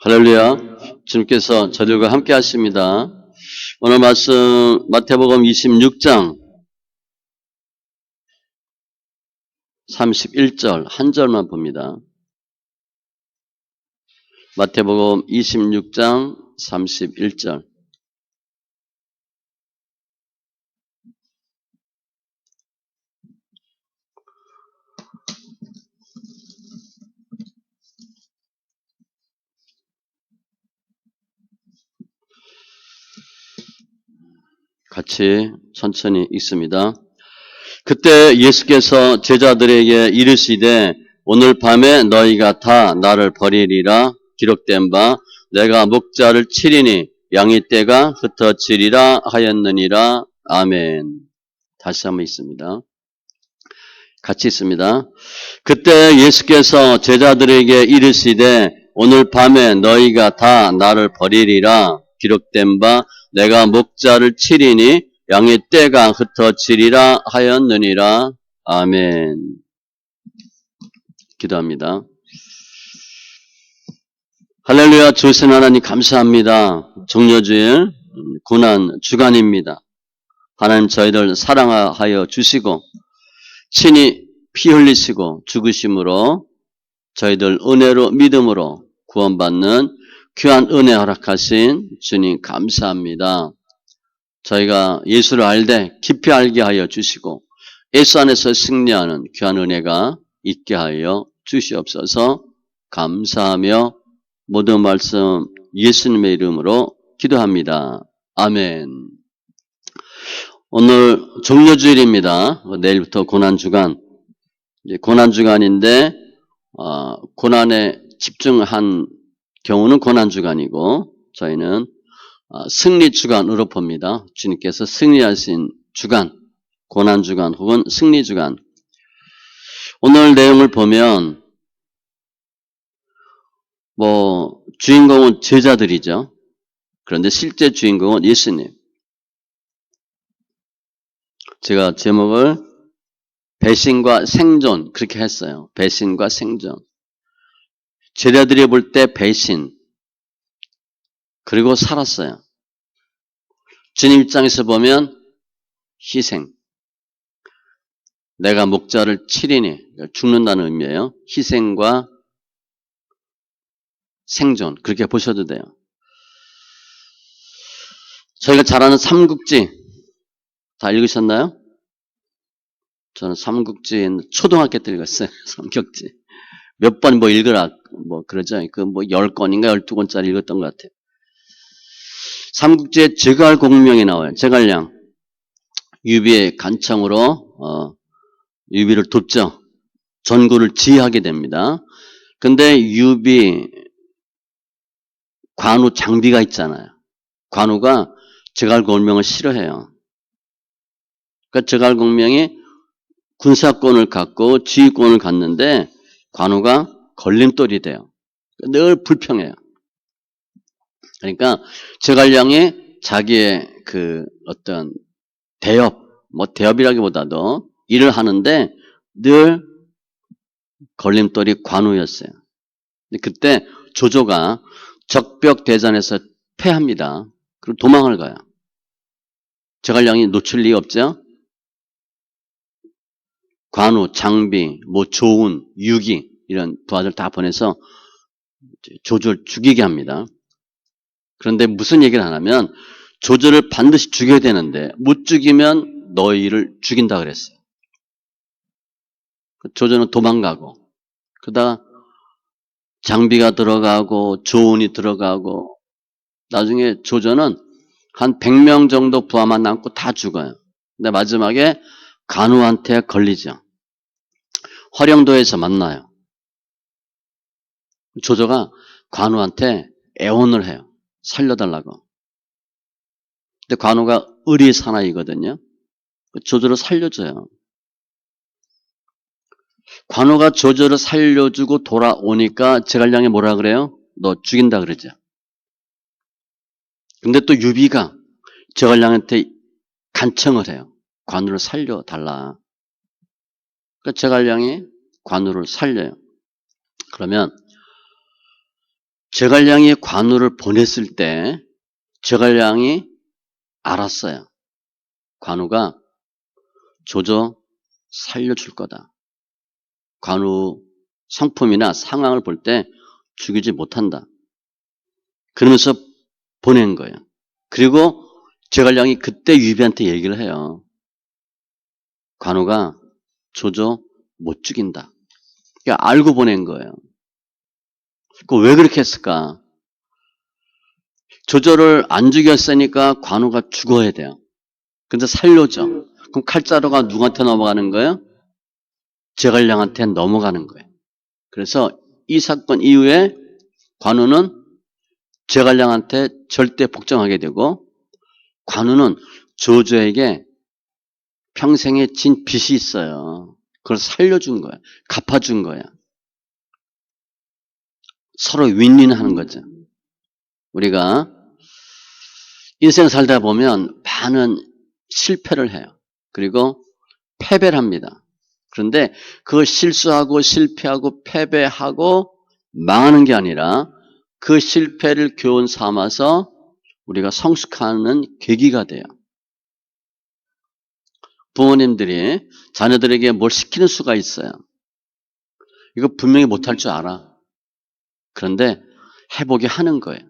할렐루야. 주님께서 저들과 함께 하십니다. 오늘 말씀 마태복음 26장 31절 한 절만 봅니다. 마태복음 26장 31절. 같이 천천히 읽습니다. 그때 예수께서 제자들에게 이르시되 오늘 밤에 너희가 다 나를 버리리라 기록된 바 내가 목자를 치리니 양의 떼가 흩어지리라 하였느니라. 아멘. 다시 한번 읽습니다. 같이 있습니다. 그때 예수께서 제자들에게 이르시되 오늘 밤에 너희가 다 나를 버리리라 기록된 바 내가 목자를 치리니 양의 떼가 흩어지리라 하였느니라. 아멘. 기도합니다. 할렐루야. 주신 하나님 감사합니다. 종려주일 고난 주간입니다. 하나님 저희를 사랑하여 주시고 친히 피 흘리시고 죽으심으로 저희들 은혜로 믿음으로 구원받는 귀한 은혜 허락하신 주님 감사합니다. 저희가 예수를 알되 깊이 알게 하여 주시고 예수 안에서 승리하는 귀한 은혜가 있게 하여 주시옵소서. 감사하며 모든 말씀 예수님의 이름으로 기도합니다. 아멘. 오늘 종려주일입니다. 내일부터 고난주간. 고난주간인데 고난에 집중한 경우는 고난주간이고 저희는 승리주간으로 봅니다. 주님께서 승리하신 주간, 고난주간 혹은 승리주간. 오늘 내용을 보면 주인공은 제자들이죠. 그런데 실제 주인공은 예수님. 제가 제목을 배신과 생존 그렇게 했어요. 배신과 생존. 제자들이 볼 때 배신 그리고 살았어요. 주님 입장에서 보면 희생. 내가 목자를 치리니 죽는다는 의미예요. 희생과 생존 그렇게 보셔도 돼요. 저희가 잘 아는 삼국지 다 읽으셨나요? 저는 삼국지 초등학교 때 읽었어요. 삼국지. 몇 번 읽으라 그러죠. 10권인가 12권짜리 읽었던 것 같아요. 삼국지에 제갈공명이 나와요. 제갈량. 유비의 간청으로 유비를 돕죠. 전구를 지휘하게 됩니다. 근데 유비 관우 장비가 있잖아요. 관우가 제갈공명을 싫어해요. 그러니까 제갈공명이 군사권을 갖고 지휘권을 갖는데 관우가 걸림돌이 돼요. 늘 불평해요. 그러니까 제갈량이 자기의 어떤 대업, 대업이라기보다도 일을 하는데 늘 걸림돌이 관우였어요. 근데 그때 조조가 적벽대전에서 패합니다. 그리고 도망을 가요. 제갈량이 놓칠 리가 없죠. 관우, 장비, 조운, 유기 이런 부하들 다 보내서 조조를 죽이게 합니다. 그런데 무슨 얘기를 하냐면 조조를 반드시 죽여야 되는데 못 죽이면 너희를 죽인다 그랬어요. 조조는 도망가고 그러다가 장비가 들어가고 조운이 들어가고 나중에 조조는 한 100명 정도 부하만 남고 다 죽어요. 근데 마지막에 관우한테 걸리죠. 화령도에서 만나요. 조조가 관우한테 애원을 해요. 살려달라고. 근데 관우가 의리 사나이거든요. 조조를 살려줘요. 관우가 조조를 살려주고 돌아오니까 제갈량이 뭐라 그래요? 너 죽인다 그러죠. 근데 또 유비가 제갈량한테 간청을 해요. 관우를 살려달라. 그러니까 제갈량이 관우를 살려요. 그러면 제갈량이 관우를 보냈을 때 제갈량이 알았어요. 관우가 조조 살려줄 거다. 관우 성품이나 상황을 볼 때 죽이지 못한다. 그러면서 보낸 거예요. 그리고 제갈량이 그때 유비한테 얘기를 해요. 관우가 조조 못 죽인다. 그러니까 알고 보낸 거예요. 왜 그렇게 했을까? 조조를 안 죽였으니까 관우가 죽어야 돼요. 근데 살려줘. 그럼 칼자루가 누구한테 넘어가는 거예요? 제갈량한테 넘어가는 거예요. 그래서 이 사건 이후에 관우는 제갈량한테 절대 복종하게 되고 관우는 조조에게 평생에 진 빚이 있어요. 그걸 살려준 거야. 갚아준 거야. 서로 윈윈하는 거죠. 우리가 인생 살다 보면 많은 실패를 해요. 그리고 패배를 합니다. 그런데 그 실수하고 실패하고 패배하고 망하는 게 아니라 그 실패를 교훈 삼아서 우리가 성숙하는 계기가 돼요. 부모님들이 자녀들에게 뭘 시키는 수가 있어요. 이거 분명히 못할 줄 알아. 그런데 해보게 하는 거예요.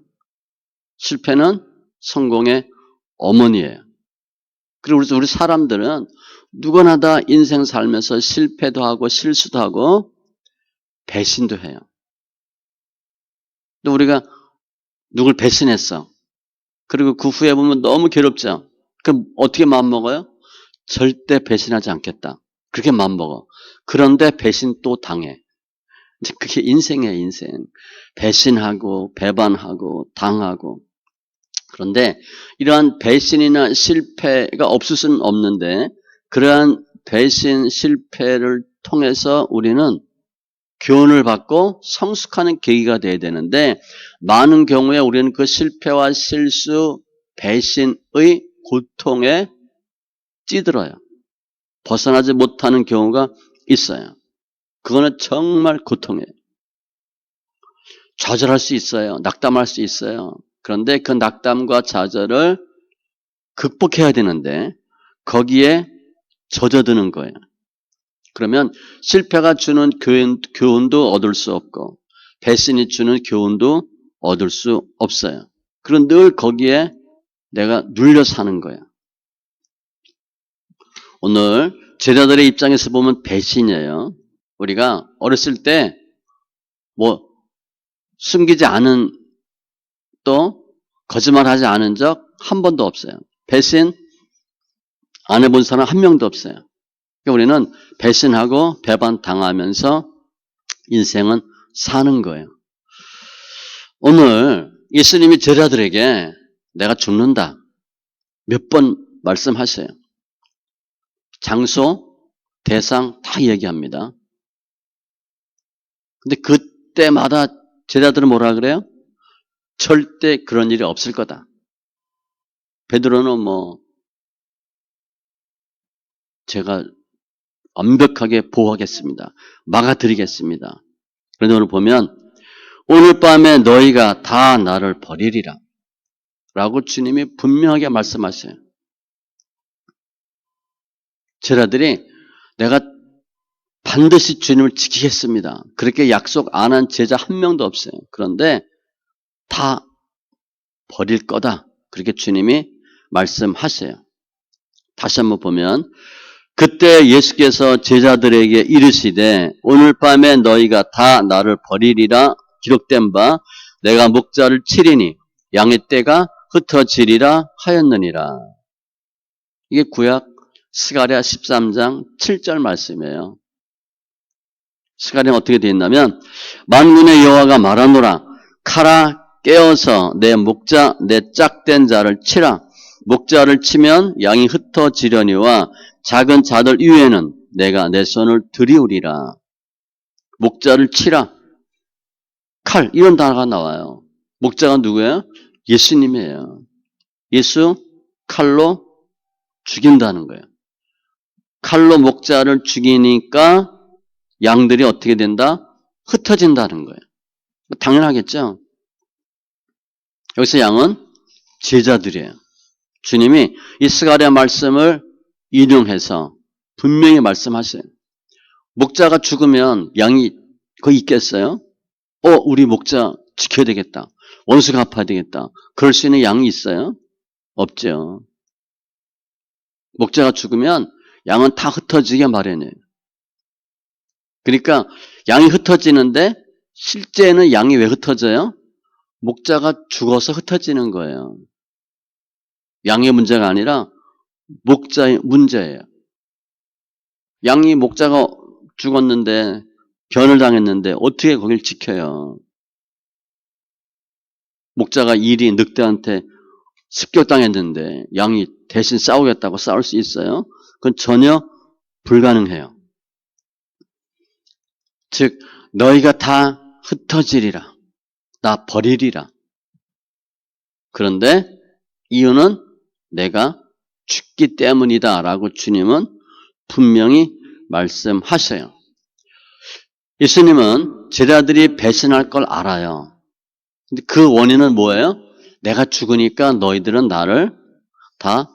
실패는 성공의 어머니예요. 그리고 우리 사람들은 누구나 다 인생 살면서 실패도 하고 실수도 하고 배신도 해요. 또 우리가 누굴 배신했어. 그리고 그 후에 보면 너무 괴롭죠. 그럼 어떻게 마음먹어요? 절대 배신하지 않겠다. 그렇게 마음먹어. 그런데 배신 또 당해. 그게 인생이에요, 인생. 배신하고 배반하고 당하고. 그런데 이러한 배신이나 실패가 없을 수는 없는데 그러한 배신, 실패를 통해서 우리는 교훈을 받고 성숙하는 계기가 돼야 되는데 많은 경우에 우리는 그 실패와 실수, 배신의 고통에 찌들어요. 벗어나지 못하는 경우가 있어요. 그거는 정말 고통이에요. 좌절할 수 있어요. 낙담할 수 있어요. 그런데 그 낙담과 좌절을 극복해야 되는데 거기에 젖어드는 거예요. 그러면 실패가 주는 교훈도 얻을 수 없고 배신이 주는 교훈도 얻을 수 없어요. 그럼 늘 거기에 내가 눌려 사는 거예요. 오늘 제자들의 입장에서 보면 배신이에요. 우리가 어렸을 때 숨기지 않은 또 거짓말하지 않은 적 한 번도 없어요. 배신 안 해본 사람 한 명도 없어요. 그러니까 우리는 배신하고 배반 당하면서 인생은 사는 거예요. 오늘 예수님이 제자들에게 내가 죽는다 몇 번 말씀하세요. 장소, 대상 다 얘기합니다. 근데 그때마다 제자들은 뭐라 그래요? 절대 그런 일이 없을 거다. 베드로는 제가 완벽하게 보호하겠습니다. 막아드리겠습니다. 그런데 오늘 보면 오늘 밤에 너희가 다 나를 버리리라 라고 주님이 분명하게 말씀하셔요. 제자들이 내가 반드시 주님을 지키겠습니다. 그렇게 약속 안 한 제자 한 명도 없어요. 그런데 다 버릴 거다. 그렇게 주님이 말씀하세요. 다시 한번 보면 그때 예수께서 제자들에게 이르시되 오늘 밤에 너희가 다 나를 버리리라 기록된 바 내가 목자를 치리니 양의 떼가 흩어지리라 하였느니라. 이게 구약 스가랴 13장 7절 말씀이에요. 스가랴는 어떻게 되어 있냐면 만군의 여호와가 말하노라 칼아 깨어서 내 목자 내 짝된 자를 치라. 목자를 치면 양이 흩어지려니와 작은 자들 위에는 내가 내 손을 들이우리라. 목자를 치라. 칼 이런 단어가 나와요. 목자가 누구예요? 예수님이에요. 예수 칼로 죽인다는 거예요. 칼로 목자를 죽이니까 양들이 어떻게 된다? 흩어진다는 거예요. 당연하겠죠? 여기서 양은 제자들이에요. 주님이 이 스가랴 말씀을 인용해서 분명히 말씀하세요. 목자가 죽으면 양이 거기 있겠어요? 우리 목자 지켜야 되겠다. 원수 갚아야 되겠다. 그럴 수 있는 양이 있어요? 없죠. 목자가 죽으면 양은 다 흩어지게 마련해요. 그러니까 양이 흩어지는데 실제는 양이 왜 흩어져요? 목자가 죽어서 흩어지는 거예요. 양의 문제가 아니라 목자의 문제예요. 양이 목자가 죽었는데 변을 당했는데 어떻게 거길 지켜요? 목자가 일이 늑대한테 습격당했는데 양이 대신 싸우겠다고 싸울 수 있어요? 그건 전혀 불가능해요. 즉 너희가 다 흩어지리라. 나 버리리라. 그런데 이유는 내가 죽기 때문이다 라고 주님은 분명히 말씀하셔요. 예수님은 제자들이 배신할 걸 알아요. 근데 그 원인은 뭐예요? 내가 죽으니까 너희들은 나를 다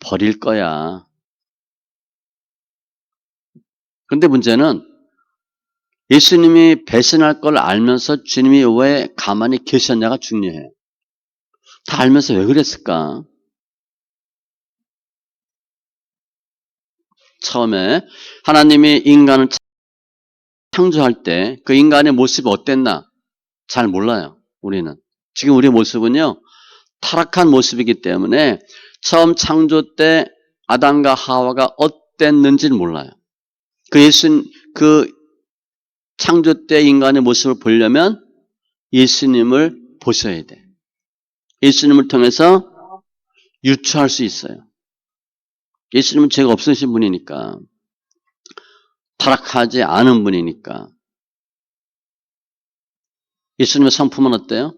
버릴 거야. 그런데 문제는 예수님이 배신할 걸 알면서 주님이 왜 가만히 계셨냐가 중요해요. 다 알면서 왜 그랬을까? 처음에 하나님이 인간을 창조할 때 그 인간의 모습이 어땠나? 잘 몰라요. 우리는. 지금 우리의 모습은요. 타락한 모습이기 때문에 처음 창조 때 아담과 하와가 어땠는지는 몰라요. 그 창조 때 인간의 모습을 보려면 예수님을 보셔야 돼. 예수님을 통해서 유추할 수 있어요. 예수님은 죄가 없으신 분이니까. 타락하지 않은 분이니까. 예수님의 성품은 어때요?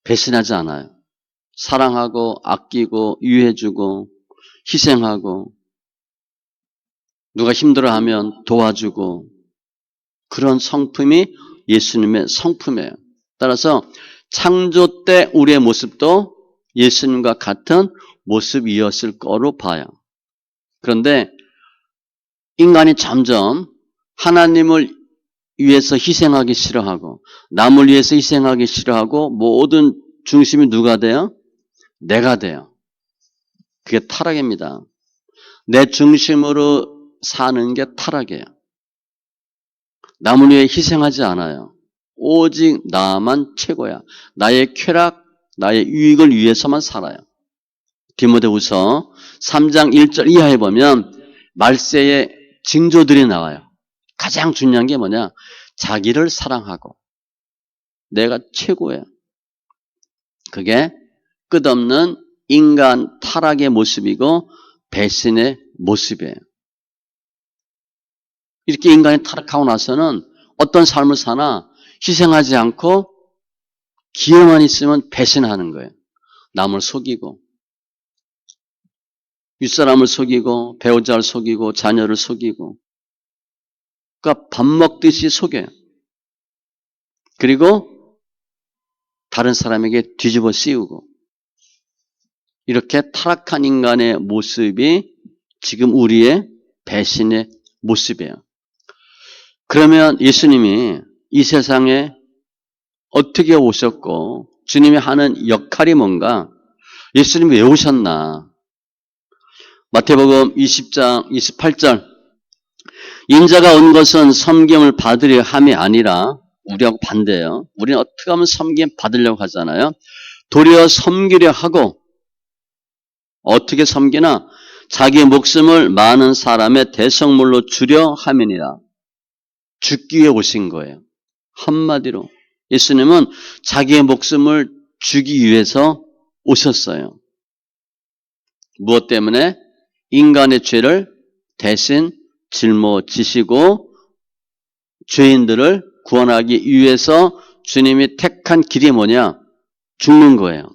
배신하지 않아요. 사랑하고 아끼고 유해주고 희생하고 누가 힘들어하면 도와주고 그런 성품이 예수님의 성품이에요. 따라서 창조 때 우리의 모습도 예수님과 같은 모습이었을 거로 봐요. 그런데 인간이 점점 하나님을 위해서 희생하기 싫어하고 남을 위해서 희생하기 싫어하고 모든 중심이 누가 돼요? 내가 돼요. 그게 타락입니다. 내 중심으로 사는 게 타락이에요. 남을 위해 희생하지 않아요. 오직 나만 최고야. 나의 쾌락, 나의 유익을 위해서만 살아요. 디모데후서 3장 1절 이하에 보면 말세의 징조들이 나와요. 가장 중요한 게 뭐냐? 자기를 사랑하고 내가 최고야. 그게 끝없는 인간 타락의 모습이고 배신의 모습이에요. 이렇게 인간이 타락하고 나서는 어떤 삶을 사나 희생하지 않고 기회만 있으면 배신하는 거예요. 남을 속이고 윗사람을 속이고 배우자를 속이고 자녀를 속이고 그러니까 밥 먹듯이 속여요. 그리고 다른 사람에게 뒤집어 씌우고 이렇게 타락한 인간의 모습이 지금 우리의 배신의 모습이에요. 그러면 예수님이 이 세상에 어떻게 오셨고 주님이 하는 역할이 뭔가? 예수님이 왜 오셨나? 마태복음 20장 28절 인자가 온 것은 섬김을 받으려 함이 아니라 우리하고 반대예요. 우리는 어떻게 하면 섬김 받으려고 하잖아요. 도리어 섬기려 하고 어떻게 섬기나? 자기의 목숨을 많은 사람의 대성물로 주려 함이니라. 죽기 위해 오신 거예요. 한마디로 예수님은 자기의 목숨을 주기 위해서 오셨어요. 무엇 때문에? 인간의 죄를 대신 짊어지시고 죄인들을 구원하기 위해서 주님이 택한 길이 뭐냐? 죽는 거예요.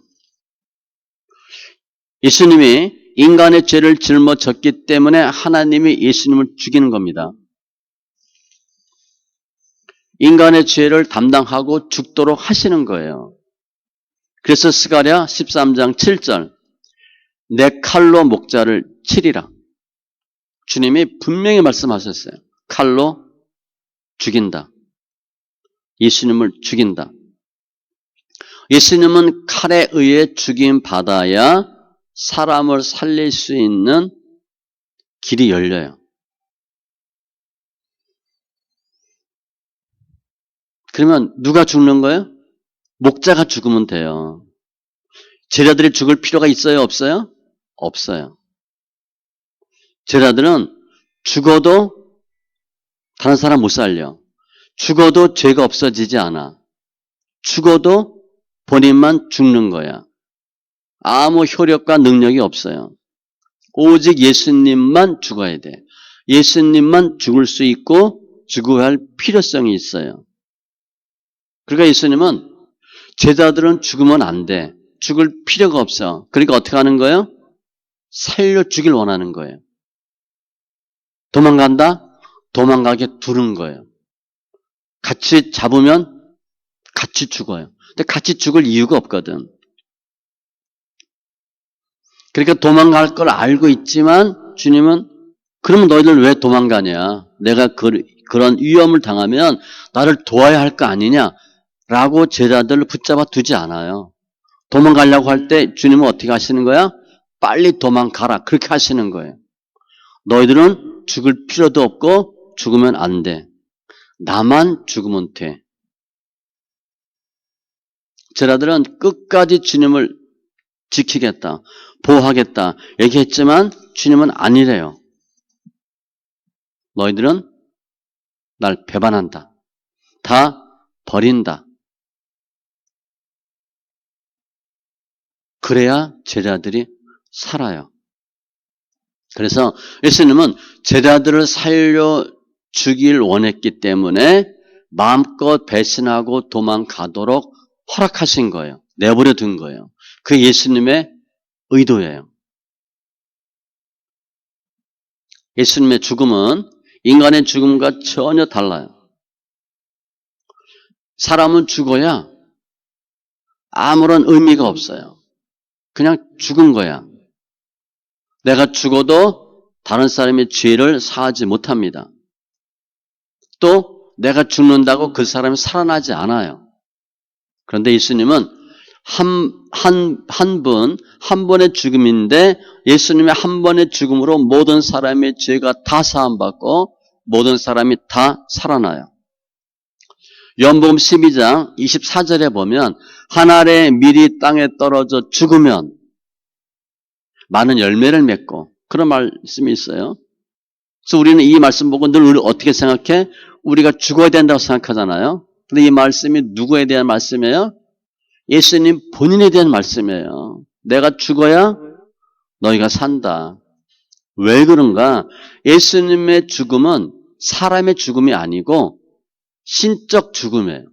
예수님이 인간의 죄를 짊어졌기 때문에 하나님이 예수님을 죽이는 겁니다. 인간의 죄를 담당하고 죽도록 하시는 거예요. 그래서 스가랴 13장 7절 내 칼로 목자를 치리라. 주님이 분명히 말씀하셨어요. 칼로 죽인다. 예수님을 죽인다. 예수님은 칼에 의해 죽임받아야 사람을 살릴 수 있는 길이 열려요. 그러면 누가 죽는 거예요? 목자가 죽으면 돼요. 제자들이 죽을 필요가 있어요? 없어요? 없어요. 제자들은 죽어도 다른 사람 못 살려. 죽어도 죄가 없어지지 않아. 죽어도 본인만 죽는 거야. 아무 효력과 능력이 없어요. 오직 예수님만 죽어야 돼. 예수님만 죽을 수 있고 죽어야 할 필요성이 있어요. 그러니까 예수님은 제자들은 죽으면 안 돼. 죽을 필요가 없어. 그러니까 어떻게 하는 거예요? 살려주길 원하는 거예요. 도망간다? 도망가게 두는 거예요. 같이 잡으면 같이 죽어요. 근데 같이 죽을 이유가 없거든. 그러니까 도망갈 걸 알고 있지만 주님은 그러면 너희들 왜 도망가냐? 내가 그런 위험을 당하면 나를 도와야 할 거 아니냐? 라고 제자들을 붙잡아 두지 않아요. 도망가려고 할 때 주님은 어떻게 하시는 거야? 빨리 도망가라. 그렇게 하시는 거예요. 너희들은 죽을 필요도 없고 죽으면 안 돼. 나만 죽으면 돼. 제자들은 끝까지 주님을 지키겠다, 보호하겠다 얘기했지만 주님은 아니래요. 너희들은 날 배반한다. 다 버린다. 그래야 제자들이 살아요. 그래서 예수님은 제자들을 살려주길 원했기 때문에 마음껏 배신하고 도망가도록 허락하신 거예요. 내버려 둔 거예요. 그게 예수님의 의도예요. 예수님의 죽음은 인간의 죽음과 전혀 달라요. 사람은 죽어야 아무런 의미가 없어요. 그냥 죽은 거야. 내가 죽어도 다른 사람의 죄를 사하지 못합니다. 또 내가 죽는다고 그 사람이 살아나지 않아요. 그런데 예수님은 한 번의 죽음인데 예수님의 한 번의 죽음으로 모든 사람의 죄가 다 사함받고 모든 사람이 다 살아나요. 요한복음 12장 24절에 보면 한 알의 밀이 땅에 떨어져 죽으면 많은 열매를 맺고 그런 말씀이 있어요. 그래서 우리는 이 말씀 보고 늘 어떻게 생각해? 우리가 죽어야 된다고 생각하잖아요. 근데 이 말씀이 누구에 대한 말씀이에요? 예수님 본인에 대한 말씀이에요. 내가 죽어야 너희가 산다. 왜 그런가? 예수님의 죽음은 사람의 죽음이 아니고 신적 죽음이에요.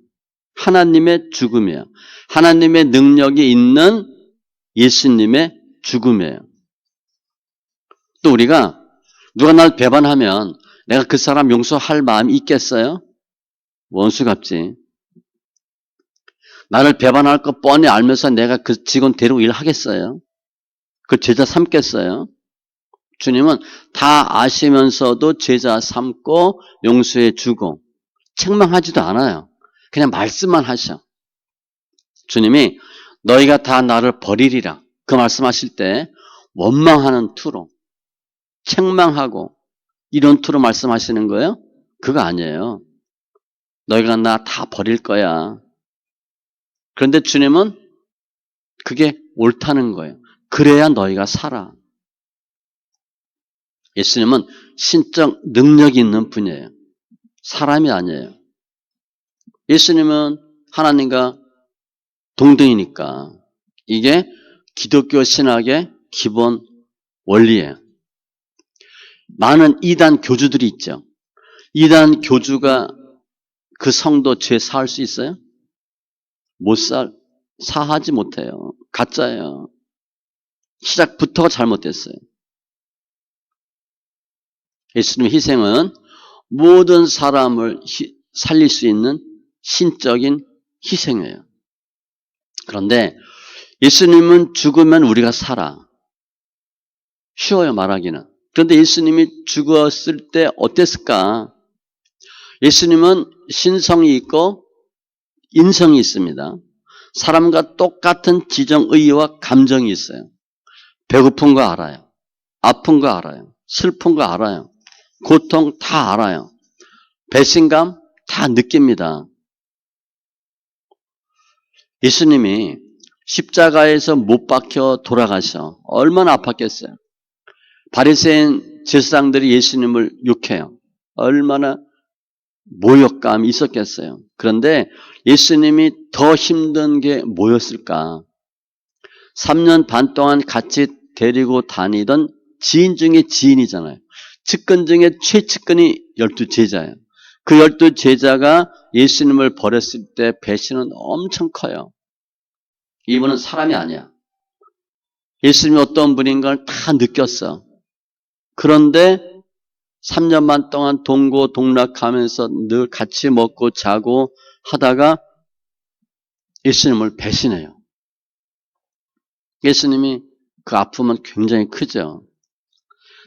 하나님의 죽음이에요. 하나님의 능력이 있는 예수님의 죽음이에요. 또 우리가 누가 날 배반하면 내가 그 사람 용서할 마음이 있겠어요? 원수 같지. 나를 배반할 거 뻔히 알면서 내가 그 직원 데리고 일하겠어요? 그 제자 삼겠어요? 주님은 다 아시면서도 제자 삼고 용서해 주고 책망하지도 않아요. 그냥 말씀만 하셔. 주님이 너희가 다 나를 버리리라. 그 말씀하실 때 원망하는 투로 책망하고 이런 투로 말씀하시는 거예요? 그거 아니에요. 너희가 나 다 버릴 거야. 그런데 주님은 그게 옳다는 거예요. 그래야 너희가 살아. 예수님은 신적 능력이 있는 분이에요. 사람이 아니에요. 예수님은 하나님과 동등이니까 이게 기독교 신학의 기본 원리예요. 많은 이단 교주들이 있죠. 이단 교주가 그 성도 죄 사할 수 있어요? 사하지 못해요. 가짜예요. 시작부터가 잘못됐어요. 예수님의 희생은 모든 사람을 살릴 수 있는 신적인 희생이에요. 그런데 예수님은 죽으면 우리가 살아. 쉬워요, 말하기는. 그런데 예수님이 죽었을 때 어땠을까? 예수님은 신성이 있고 인성이 있습니다. 사람과 똑같은 지정의와 감정이 있어요. 배고픈 거 알아요. 아픈 거 알아요. 슬픈 거 알아요. 고통 다 알아요. 배신감 다 느낍니다. 예수님이 십자가에서 못 박혀 돌아가셔. 얼마나 아팠겠어요. 바리새인 제사장들이 예수님을 욕해요. 얼마나 모욕감이 있었겠어요. 그런데 예수님이 더 힘든 게 뭐였을까? 3년 반 동안 같이 데리고 다니던 지인 중에 지인이잖아요. 측근 중에 최측근이 12제자예요. 그 12제자가 예수님을 버렸을 때 배신은 엄청 커요. 이분은 사람이 아니야. 예수님이 어떤 분인 걸 다 느꼈어. 그런데 3년 반 동안 동고동락하면서 늘 같이 먹고 자고 하다가 예수님을 배신해요. 예수님이 그 아픔은 굉장히 크죠.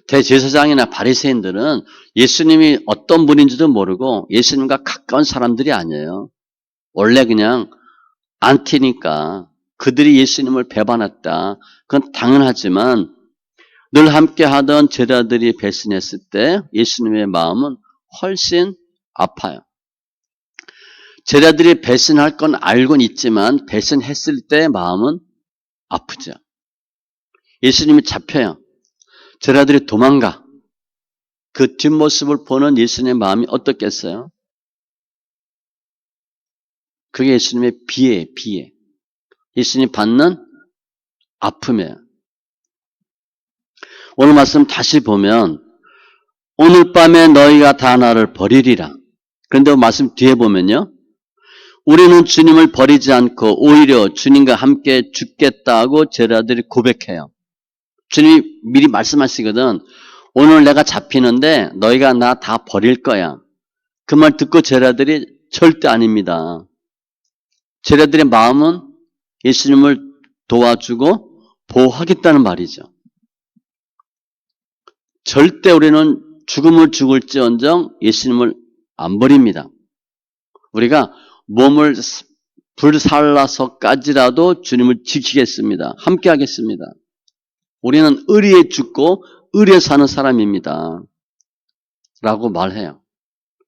대제사장이나 바리새인들은 예수님이 어떤 분인지도 모르고 예수님과 가까운 사람들이 아니에요. 원래 그냥 안티니까 그들이 예수님을 배반했다. 그건 당연하지만 늘 함께 하던 제자들이 배신했을 때 예수님의 마음은 훨씬 아파요. 제자들이 배신할 건 알고는 있지만 배신했을 때 마음은 아프죠. 예수님이 잡혀요. 제자들이 도망가. 그 뒷모습을 보는 예수님의 마음이 어떻겠어요? 그게 예수님의 비애예요. 비애. 예수님이 받는 아픔이에요. 오늘 말씀 다시 보면 오늘 밤에 너희가 다 나를 버리리라. 그런데 말씀 뒤에 보면요. 우리는 주님을 버리지 않고 오히려 주님과 함께 죽겠다고 제자들이 고백해요. 주님이 미리 말씀하시거든. 오늘 내가 잡히는데 너희가 나 다 버릴 거야. 그 말 듣고 제자들이 절대 아닙니다. 제자들의 마음은 예수님을 도와주고 보호하겠다는 말이죠. 절대 우리는 죽음을 죽을지언정 예수님을 안 버립니다. 우리가 몸을 불살라서까지라도 주님을 지키겠습니다. 함께 하겠습니다. 우리는 의리에 죽고 의리에 사는 사람입니다. 라고 말해요.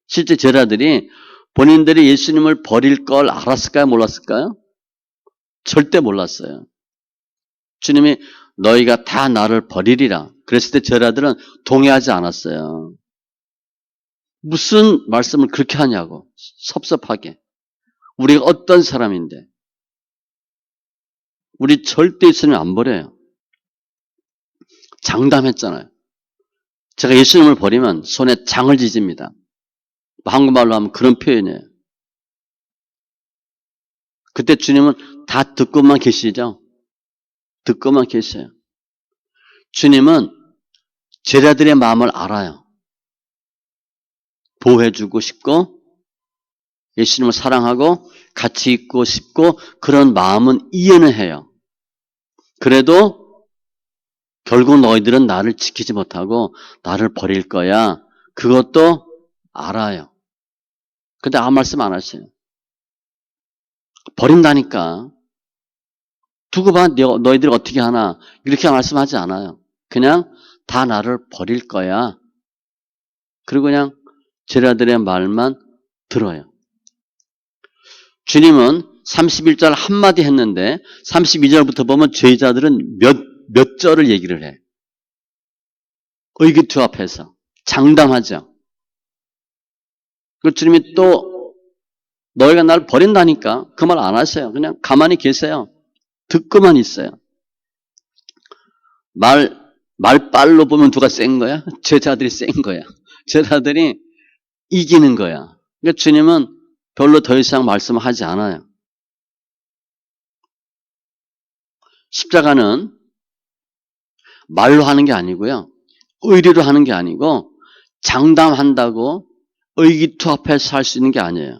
실제 제자들이 본인들이 예수님을 버릴 걸 알았을까요? 몰랐을까요? 절대 몰랐어요. 주님이 너희가 다 나를 버리리라. 그랬을 때 제자들은 동의하지 않았어요. 무슨 말씀을 그렇게 하냐고. 섭섭하게. 우리가 어떤 사람인데. 우리 절대 예수님 안 버려요. 장담했잖아요. 제가 예수님을 버리면 손에 장을 지집니다. 한국말로 하면 그런 표현이에요. 그때 주님은 다 듣고만 계시죠? 듣고만 계셔요. 주님은 제자들의 마음을 알아요. 보호해주고 싶고 예수님을 사랑하고 같이 있고 싶고 그런 마음은 이해는 해요. 그래도 결국 너희들은 나를 지키지 못하고 나를 버릴 거야. 그것도 알아요. 근데 아무 말씀 안 하세요. 버린다니까. 두고 봐 너희들이 어떻게 하나 이렇게 말씀하지 않아요. 그냥 다 나를 버릴 거야. 그리고 그냥 제자들의 말만 들어요. 주님은 31절 한마디 했는데 32절부터 보면 제자들은 몇 절을 얘기를 해. 의기투합해서 장담하죠. 그리고 주님이 또 너희가 날 버린다니까 그 말 안 하세요. 그냥 가만히 계세요. 듣고만 있어요. 말빨로 보면 누가 센 거야? 제자들이 센 거야. 제자들이 이기는 거야. 그러니까 주님은 별로 더 이상 말씀하지 않아요. 십자가는 말로 하는 게 아니고요. 의리로 하는 게 아니고 장담한다고 의기투합해서 할 수 있는 게 아니에요.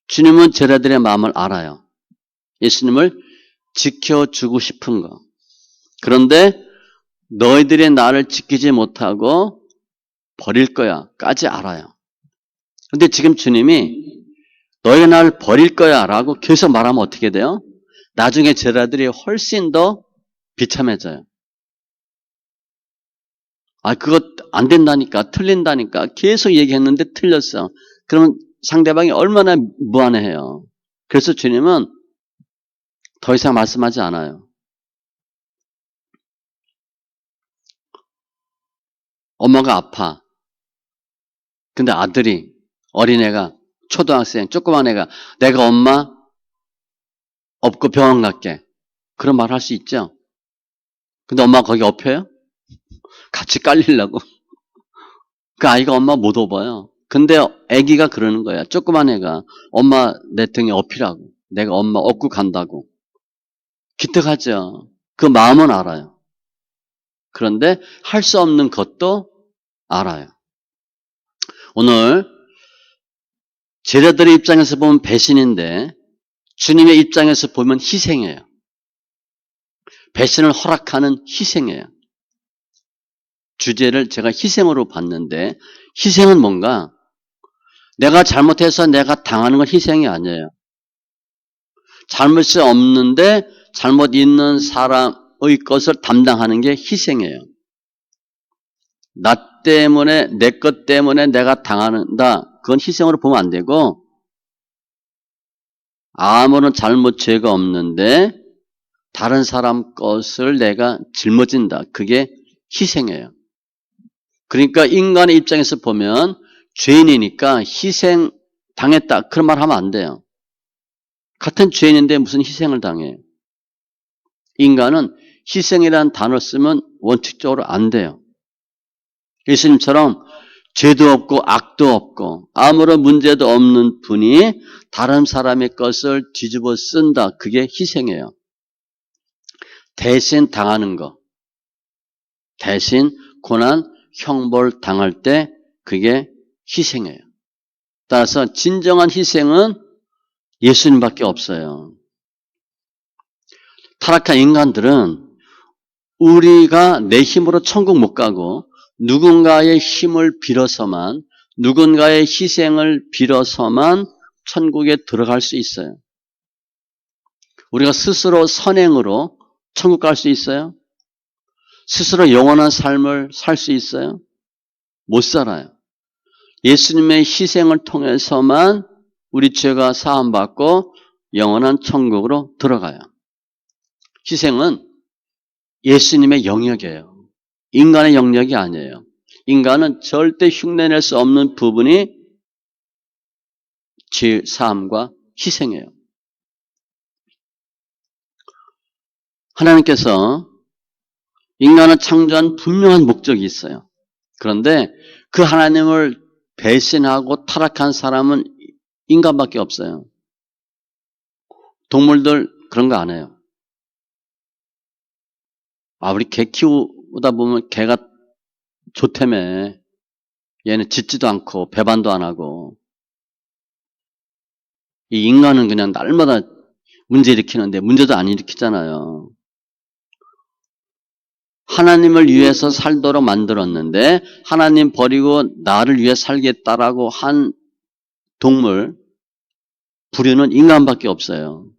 주님은 제자들의 마음을 알아요. 예수님을 지켜주고 싶은 거. 그런데 너희들이 나를 지키지 못하고 버릴 거야 까지 알아요. 근데 지금 주님이 너희가 나를 버릴 거야 라고 계속 말하면 어떻게 돼요? 나중에 제자들이 훨씬 더 비참해져요. 그거 안 된다니까, 틀린다니까 계속 얘기했는데 틀렸어. 그러면 상대방이 얼마나 무안해해요. 그래서 주님은 더 이상 말씀하지 않아요. 엄마가 아파. 근데 아들이, 어린애가, 초등학생, 조그만 애가 내가 엄마 업고 병원 갈게. 그런 말 할 수 있죠. 근데 엄마가 거기 업혀요? 같이 깔리려고. 그 아이가 엄마 못 업어요. 근데 아기가 그러는 거야. 조그만 애가 엄마 내 등에 업히라고. 내가 엄마 업고 간다고. 기특하죠. 그 마음은 알아요. 그런데 할 수 없는 것도 알아요. 오늘 제자들의 입장에서 보면 배신인데 주님의 입장에서 보면 희생이에요. 배신을 허락하는 희생이에요. 주제를 제가 희생으로 봤는데 희생은 뭔가 내가 잘못해서 내가 당하는 건 희생이 아니에요. 잘못이 없는데 잘못 있는 사람의 것을 담당하는 게 희생이에요. 나 때문에 내 것 때문에 내가 당한다. 그건 희생으로 보면 안 되고 아무런 잘못 죄가 없는데 다른 사람 것을 내가 짊어진다. 그게 희생이에요. 그러니까 인간의 입장에서 보면 죄인이니까 희생 당했다. 그런 말 하면 안 돼요. 같은 죄인인데 무슨 희생을 당해요. 인간은 희생이라는 단어를 쓰면 원칙적으로 안 돼요. 예수님처럼 죄도 없고 악도 없고 아무런 문제도 없는 분이 다른 사람의 것을 뒤집어 쓴다. 그게 희생이에요. 대신 당하는 거. 대신 고난, 형벌 당할 때 그게 희생이에요. 따라서 진정한 희생은 예수님밖에 없어요. 타락한 인간들은 우리가 내 힘으로 천국 못 가고 누군가의 힘을 빌어서만 누군가의 희생을 빌어서만 천국에 들어갈 수 있어요. 우리가 스스로 선행으로 천국 갈 수 있어요? 스스로 영원한 삶을 살 수 있어요? 못 살아요. 예수님의 희생을 통해서만 우리 죄가 사함받고 영원한 천국으로 들어가요. 희생은 예수님의 영역이에요. 인간의 영역이 아니에요. 인간은 절대 흉내낼 수 없는 부분이 죄 사함과 희생이에요. 하나님께서 인간을 창조한 분명한 목적이 있어요. 그런데 그 하나님을 배신하고 타락한 사람은 인간밖에 없어요. 동물들 그런 거 안 해요. 우리 개 키우다 보면 개가 좋다며. 얘는 짖지도 않고 배반도 안 하고. 이 인간은 그냥 날마다 문제 일으키는데 문제도 안 일으키잖아요. 하나님을 위해서 살도록 만들었는데 하나님 버리고 나를 위해 살겠다라고 한 동물, 부류는 인간밖에 없어요.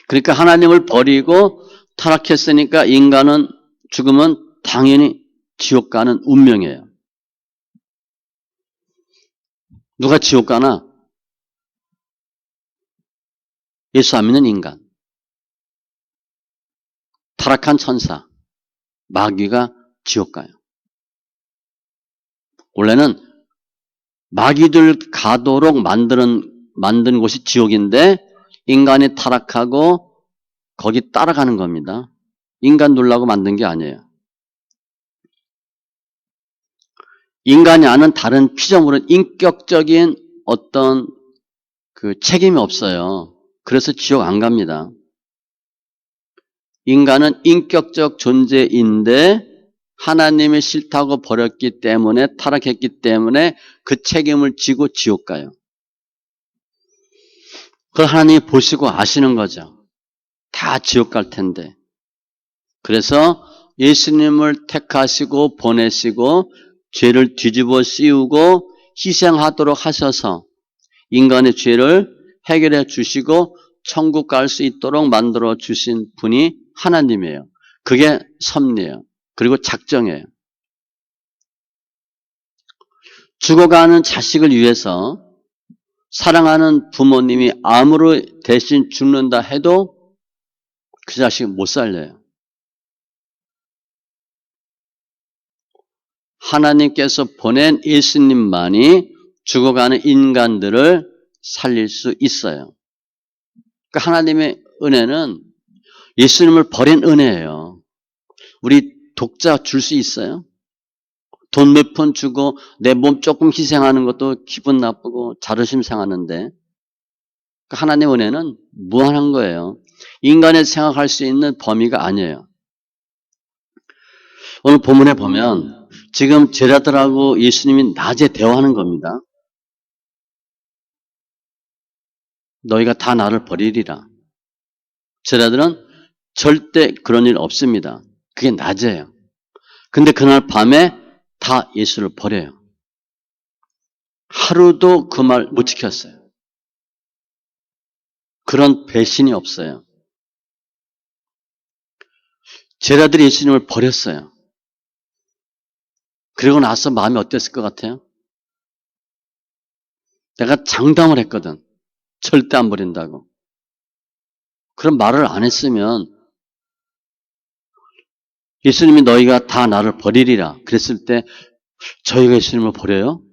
그러니까 하나님을 버리고 타락했으니까 인간은 죽으면 당연히 지옥 가는 운명이에요. 누가 지옥 가나? 예수 안 믿는 인간. 타락한 천사, 마귀가 지옥 가요. 원래는 마귀들 가도록 만든 곳이 지옥인데 인간이 타락하고 거기 따라가는 겁니다. 인간 놀라고 만든 게 아니에요. 인간이 아는 다른 피조물은 인격적인 어떤 그 책임이 없어요. 그래서 지옥 안 갑니다. 인간은 인격적 존재인데 하나님이 싫다고 버렸기 때문에 타락했기 때문에 그 책임을 지고 지옥 가요. 그걸 하나님이 보시고 아시는 거죠. 다 지옥 갈 텐데. 그래서 예수님을 택하시고 보내시고 죄를 뒤집어 씌우고 희생하도록 하셔서 인간의 죄를 해결해 주시고 천국 갈 수 있도록 만들어 주신 분이 하나님이에요. 그게 섭리예요. 그리고 작정이에요. 죽어가는 자식을 위해서 사랑하는 부모님이 암으로 대신 죽는다 해도 그 자식 못 살려요. 하나님께서 보낸 예수님만이 죽어가는 인간들을 살릴 수 있어요. 그러니까 하나님의 은혜는 예수님을 버린 은혜예요. 우리 독자 줄 수 있어요? 돈 몇 푼 주고 내 몸 조금 희생하는 것도 기분 나쁘고 자존심 상하는데 그러니까 하나님의 은혜는 무한한 거예요. 인간이 생각할 수 있는 범위가 아니에요. 오늘 본문에 보면 지금 제자들하고 예수님이 낮에 대화하는 겁니다. 너희가 다 나를 버리리라. 제자들은 절대 그런 일 없습니다. 그게 낮에요. 근데 그날 밤에 다 예수를 버려요. 하루도 그 말 못 지켰어요. 그런 배신이 없어요. 제자들이 예수님을 버렸어요. 그리고 나서 마음이 어땠을 것 같아요? 내가 장담을 했거든. 절대 안 버린다고. 그런 말을 안 했으면 예수님이 너희가 다 나를 버리리라 그랬을 때 저희가 예수님을 버려요?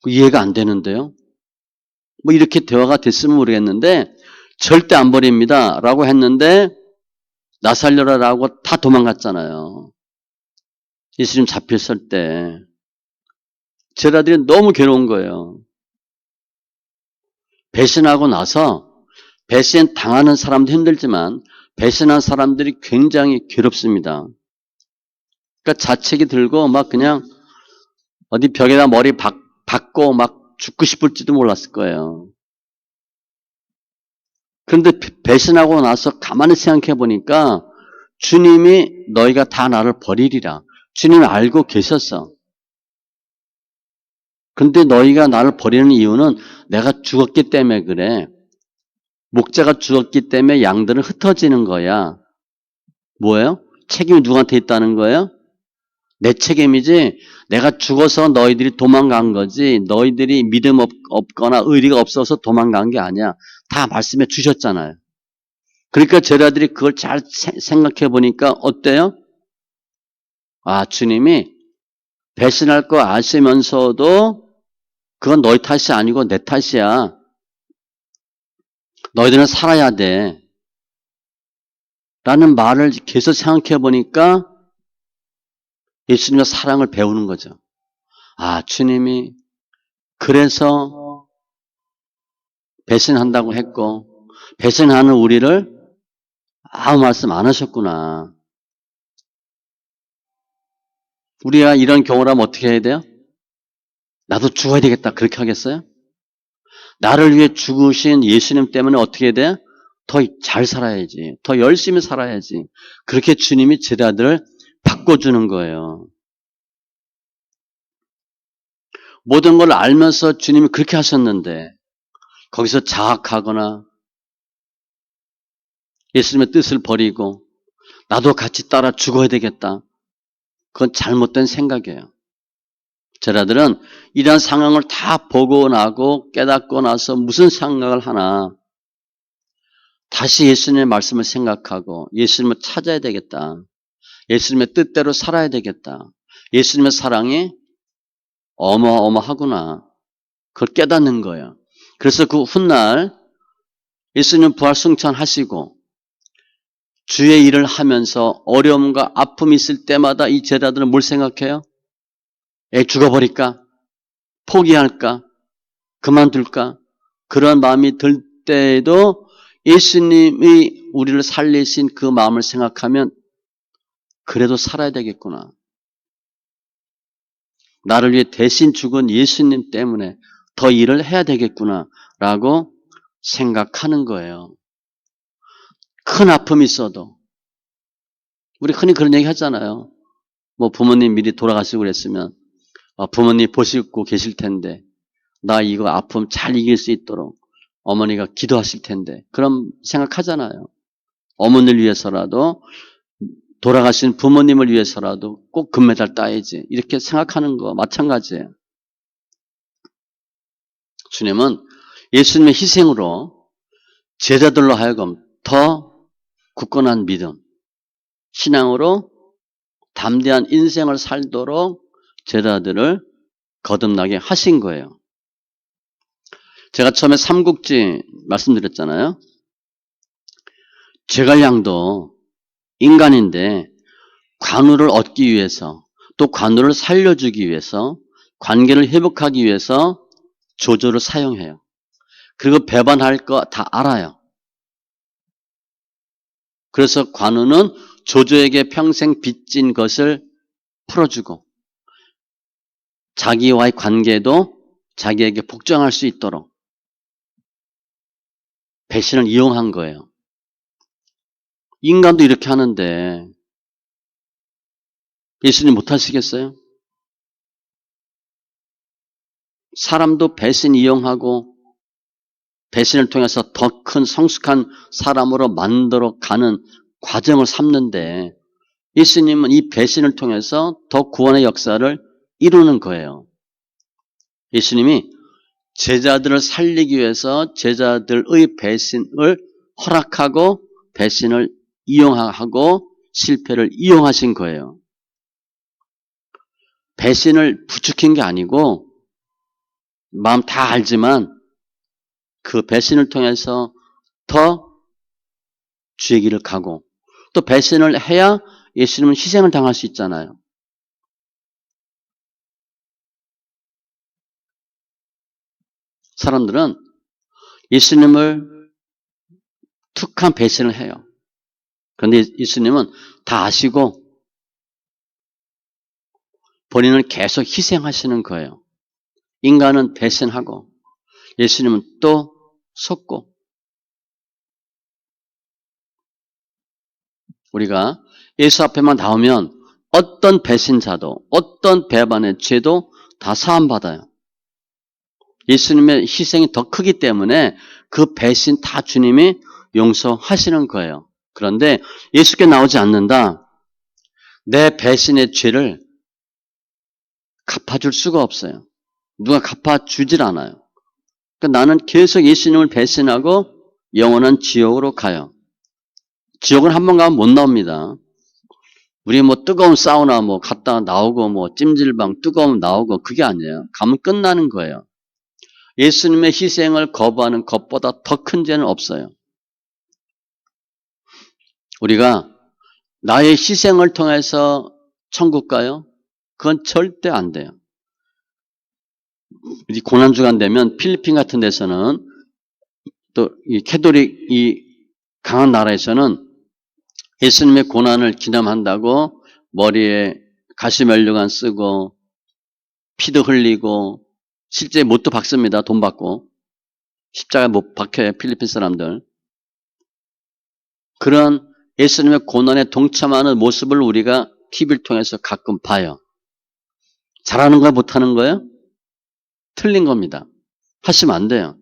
이해가 안 되는데요. 뭐 이렇게 대화가 됐으면 모르겠는데 절대 안 버립니다 라고 했는데 나 살려라 라고 다 도망갔잖아요. 예수님 잡혔을 때 제자들이 너무 괴로운 거예요. 배신하고 나서 배신 당하는 사람도 힘들지만 배신한 사람들이 굉장히 괴롭습니다. 그러니까 자책이 들고 막 그냥 어디 벽에다 머리 박고 막 죽고 싶을지도 몰랐을 거예요. 그런데 배신하고 나서 가만히 생각해 보니까 주님이 너희가 다 나를 버리리라. 주님이 알고 계셨어. 그런데 너희가 나를 버리는 이유는 내가 죽었기 때문에 그래. 목자가 죽었기 때문에 양들은 흩어지는 거야. 뭐예요? 책임이 누구한테 있다는 거예요? 내 책임이지 내가 죽어서 너희들이 도망간 거지 너희들이 믿음 없거나 의리가 없어서 도망간 게 아니야. 다 말씀해 주셨잖아요. 그러니까 제자들이 그걸 잘 생각해 보니까 어때요? 아, 주님이 배신할 거 아시면서도 그건 너희 탓이 아니고 내 탓이야. 너희들은 살아야 돼. 라는 말을 계속 생각해 보니까 예수님의 사랑을 배우는 거죠. 아, 주님이 그래서 배신한다고 했고 배신하는 우리를 아무 말씀 안 하셨구나. 우리가 이런 경우를 하면 어떻게 해야 돼요? 나도 죽어야 되겠다. 그렇게 하겠어요? 나를 위해 죽으신 예수님 때문에 어떻게 해야 돼? 더 잘 살아야지. 더 열심히 살아야지. 그렇게 주님이 제자들을 바꿔주는 거예요. 모든 걸 알면서 주님이 그렇게 하셨는데 거기서 자학하거나 예수님의 뜻을 버리고 나도 같이 따라 죽어야 되겠다. 그건 잘못된 생각이에요. 제자들은 이런 상황을 다 보고 나고 깨닫고 나서 무슨 생각을 하나 다시 예수님의 말씀을 생각하고 예수님을 찾아야 되겠다. 예수님의 뜻대로 살아야 되겠다. 예수님의 사랑이 어마어마하구나. 그걸 깨닫는 거예요. 그래서 그 훗날 예수님 부활 승천하시고 주의 일을 하면서 어려움과 아픔이 있을 때마다 이 제자들은 뭘 생각해요? 죽어버릴까? 포기할까? 그만둘까? 그런 마음이 들 때에도 예수님이 우리를 살리신 그 마음을 생각하면 그래도 살아야 되겠구나. 나를 위해 대신 죽은 예수님 때문에 더 일을 해야 되겠구나 라고 생각하는 거예요. 큰 아픔이 있어도 우리 흔히 그런 얘기 하잖아요. 뭐 부모님 미리 돌아가시고 그랬으면 부모님 보시고 계실 텐데 나 이거 아픔 잘 이길 수 있도록 어머니가 기도하실 텐데 그런 생각하잖아요. 어머니를 위해서라도 돌아가신 부모님을 위해서라도 꼭 금메달 따야지 이렇게 생각하는 거 마찬가지예요. 주님은 예수님의 희생으로 제자들로 하여금 더 굳건한 믿음, 신앙으로 담대한 인생을 살도록 제자들을 거듭나게 하신 거예요. 제가 처음에 삼국지 말씀드렸잖아요. 제갈량도 인간인데 관우를 얻기 위해서 또 관우를 살려주기 위해서 관계를 회복하기 위해서 조조를 사용해요. 그리고 배반할 거 다 알아요. 그래서 관우는 조조에게 평생 빚진 것을 풀어주고 자기와의 관계도 자기에게 복종할 수 있도록 배신을 이용한 거예요. 인간도 이렇게 하는데 예수님 못하시겠어요? 사람도 배신 이용하고 배신을 통해서 더 큰 성숙한 사람으로 만들어가는 과정을 삼는데 예수님은 이 배신을 통해서 더 구원의 역사를 이루는 거예요. 예수님이 제자들을 살리기 위해서 제자들의 배신을 허락하고 배신을 이용하고 실패를 이용하신 거예요. 배신을 부추긴 게 아니고 마음 다 알지만 그 배신을 통해서 더 주의 길을 가고 또 배신을 해야 예수님은 희생을 당할 수 있잖아요. 사람들은 예수님을 툭한 배신을 해요. 그런데 예수님은 다 아시고 본인은 계속 희생하시는 거예요. 인간은 배신하고 예수님은 또 속고 우리가 예수 앞에만 나오면 어떤 배신자도 어떤 배반의 죄도 다 사함받아요. 예수님의 희생이 더 크기 때문에 그 배신 다 주님이 용서하시는 거예요. 그런데 예수께 나오지 않는다. 내 배신의 죄를 갚아줄 수가 없어요. 누가 갚아주질 않아요. 그러니까 나는 계속 예수님을 배신하고 영원한 지옥으로 가요. 지옥은 한 번 가면 못 나옵니다. 우리 뭐 뜨거운 사우나 뭐 갔다 나오고 뭐 찜질방 뜨거움 나오고 그게 아니에요. 가면 끝나는 거예요. 예수님의 희생을 거부하는 것보다 더 큰 죄는 없어요. 우리가 나의 희생을 통해서 천국 가요? 그건 절대 안 돼요. 이 고난주간 되면 필리핀 같은 데서는 또 이 캐톨릭이 강한 나라에서는 예수님의 고난을 기념한다고 머리에 가시면류관 쓰고 피도 흘리고 실제 못도 박습니다. 돈 받고. 십자가에 못 박혀요. 필리핀 사람들. 그런 예수님의 고난에 동참하는 모습을 우리가 TV를 통해서 가끔 봐요. 잘하는 거야? 못하는 거예요? 틀린 겁니다. 하시면 안 돼요.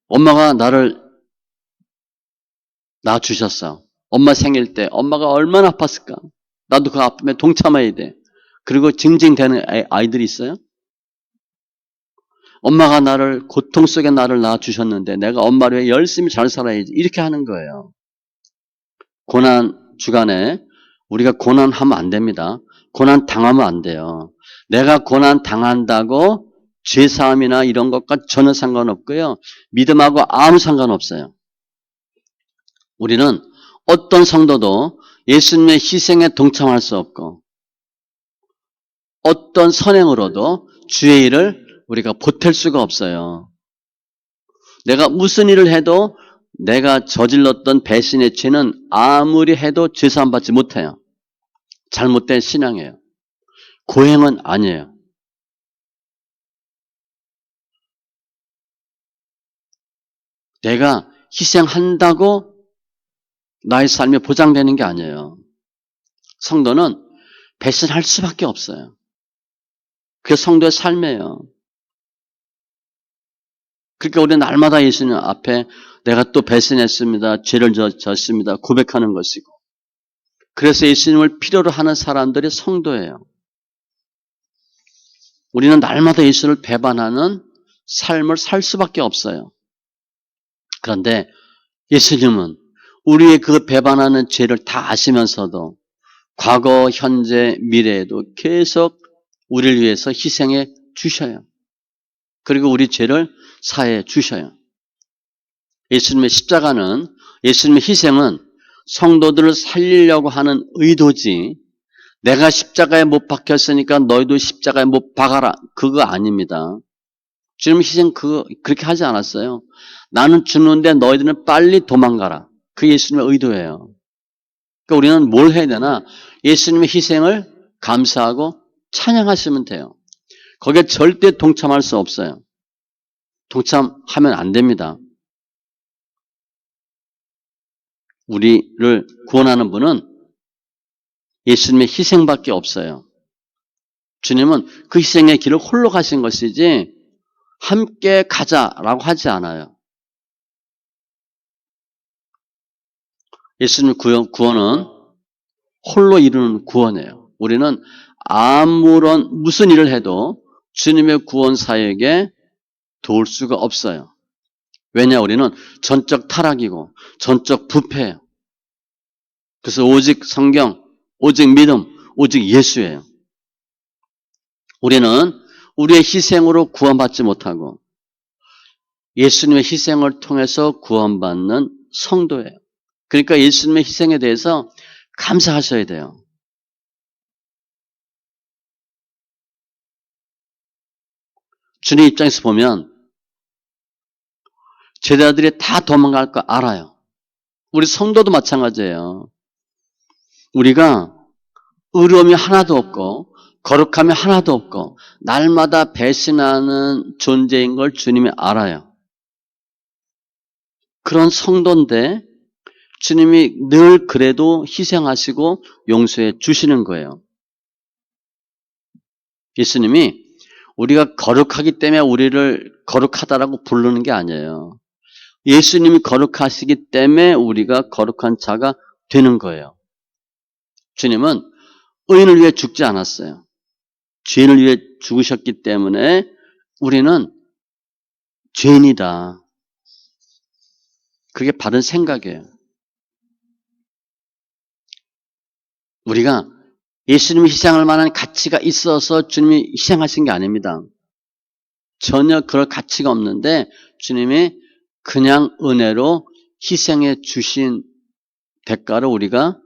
엄마가 나를 낳아주셨어. 엄마 생일 때 엄마가 얼마나 아팠을까? 나도 그 아픔에 동참해야 돼. 그리고 징징대는 아이들이 있어요? 엄마가 나를 고통 속에 나를 낳아주셨는데 내가 엄마를 위해 열심히 잘 살아야지. 이렇게 하는 거예요. 고난 주간에 우리가 고난하면 안 됩니다. 고난 당하면 안 돼요. 내가 고난 당한다고 죄사함이나 이런 것과 전혀 상관없고요. 믿음하고 아무 상관없어요. 우리는 어떤 성도도 예수님의 희생에 동참할 수 없고 어떤 선행으로도 주의 일을 우리가 보탤 수가 없어요. 내가 무슨 일을 해도 내가 저질렀던 배신의 죄는 아무리 해도 죄사함 받지 못해요. 잘못된 신앙이에요. 고행은 아니에요. 내가 희생한다고 나의 삶이 보장되는 게 아니에요. 성도는 배신할 수밖에 없어요. 그게 성도의 삶이에요. 그러니까 우리는 날마다 예수님 앞에 내가 또 배신했습니다. 죄를 졌습니다. 고백하는 것이고. 그래서 예수님을 필요로 하는 사람들이 성도예요. 우리는 날마다 예수를 배반하는 삶을 살 수밖에 없어요. 그런데 예수님은 우리의 그 배반하는 죄를 다 아시면서도 과거, 현재, 미래에도 계속 우리를 위해서 희생해 주셔요. 그리고 우리 죄를 사해 주셔요. 예수님의 십자가는, 예수님의 희생은 성도들을 살리려고 하는 의도지, 내가 십자가에 못 박혔으니까 너희도 십자가에 못 박아라. 그거 아닙니다. 주님 희생 그렇게 하지 않았어요. 나는 죽는데 너희들은 빨리 도망가라. 그 예수님의 의도예요. 그러니까 우리는 뭘 해야 되나? 예수님의 희생을 감사하고 찬양하시면 돼요. 거기에 절대 동참할 수 없어요. 동참하면 안 됩니다. 우리를 구원하는 분은 예수님의 희생밖에 없어요. 주님은 그 희생의 길을 홀로 가신 것이지 함께 가자라고 하지 않아요. 예수님의 구원은 홀로 이루는 구원이에요. 우리는 아무런 무슨 일을 해도 주님의 구원 사역에 도울 수가 없어요. 왜냐? 우리는 전적 타락이고 전적 부패예요. 그래서 오직 성경, 오직 믿음, 오직 예수예요. 우리는 우리의 희생으로 구원받지 못하고 예수님의 희생을 통해서 구원받는 성도예요. 그러니까 예수님의 희생에 대해서 감사하셔야 돼요. 주님 입장에서 보면 제자들이 다 도망갈 거 알아요. 우리 성도도 마찬가지예요. 우리가 의로움이 하나도 없고 거룩함이 하나도 없고 날마다 배신하는 존재인 걸 주님이 알아요. 그런 성도인데 주님이 늘 그래도 희생하시고 용서해 주시는 거예요. 예수님이 우리가 거룩하기 때문에 우리를 거룩하다라고 부르는 게 아니에요. 예수님이 거룩하시기 때문에 우리가 거룩한 자가 되는 거예요. 주님은 의인을 위해 죽지 않았어요. 죄인을 위해 죽으셨기 때문에 우리는 죄인이다. 그게 바른 생각이에요. 우리가 예수님이 희생할 만한 가치가 있어서 주님이 희생하신 게 아닙니다. 전혀 그럴 가치가 없는데 주님이 그냥 은혜로 희생해 주신 대가로 우리가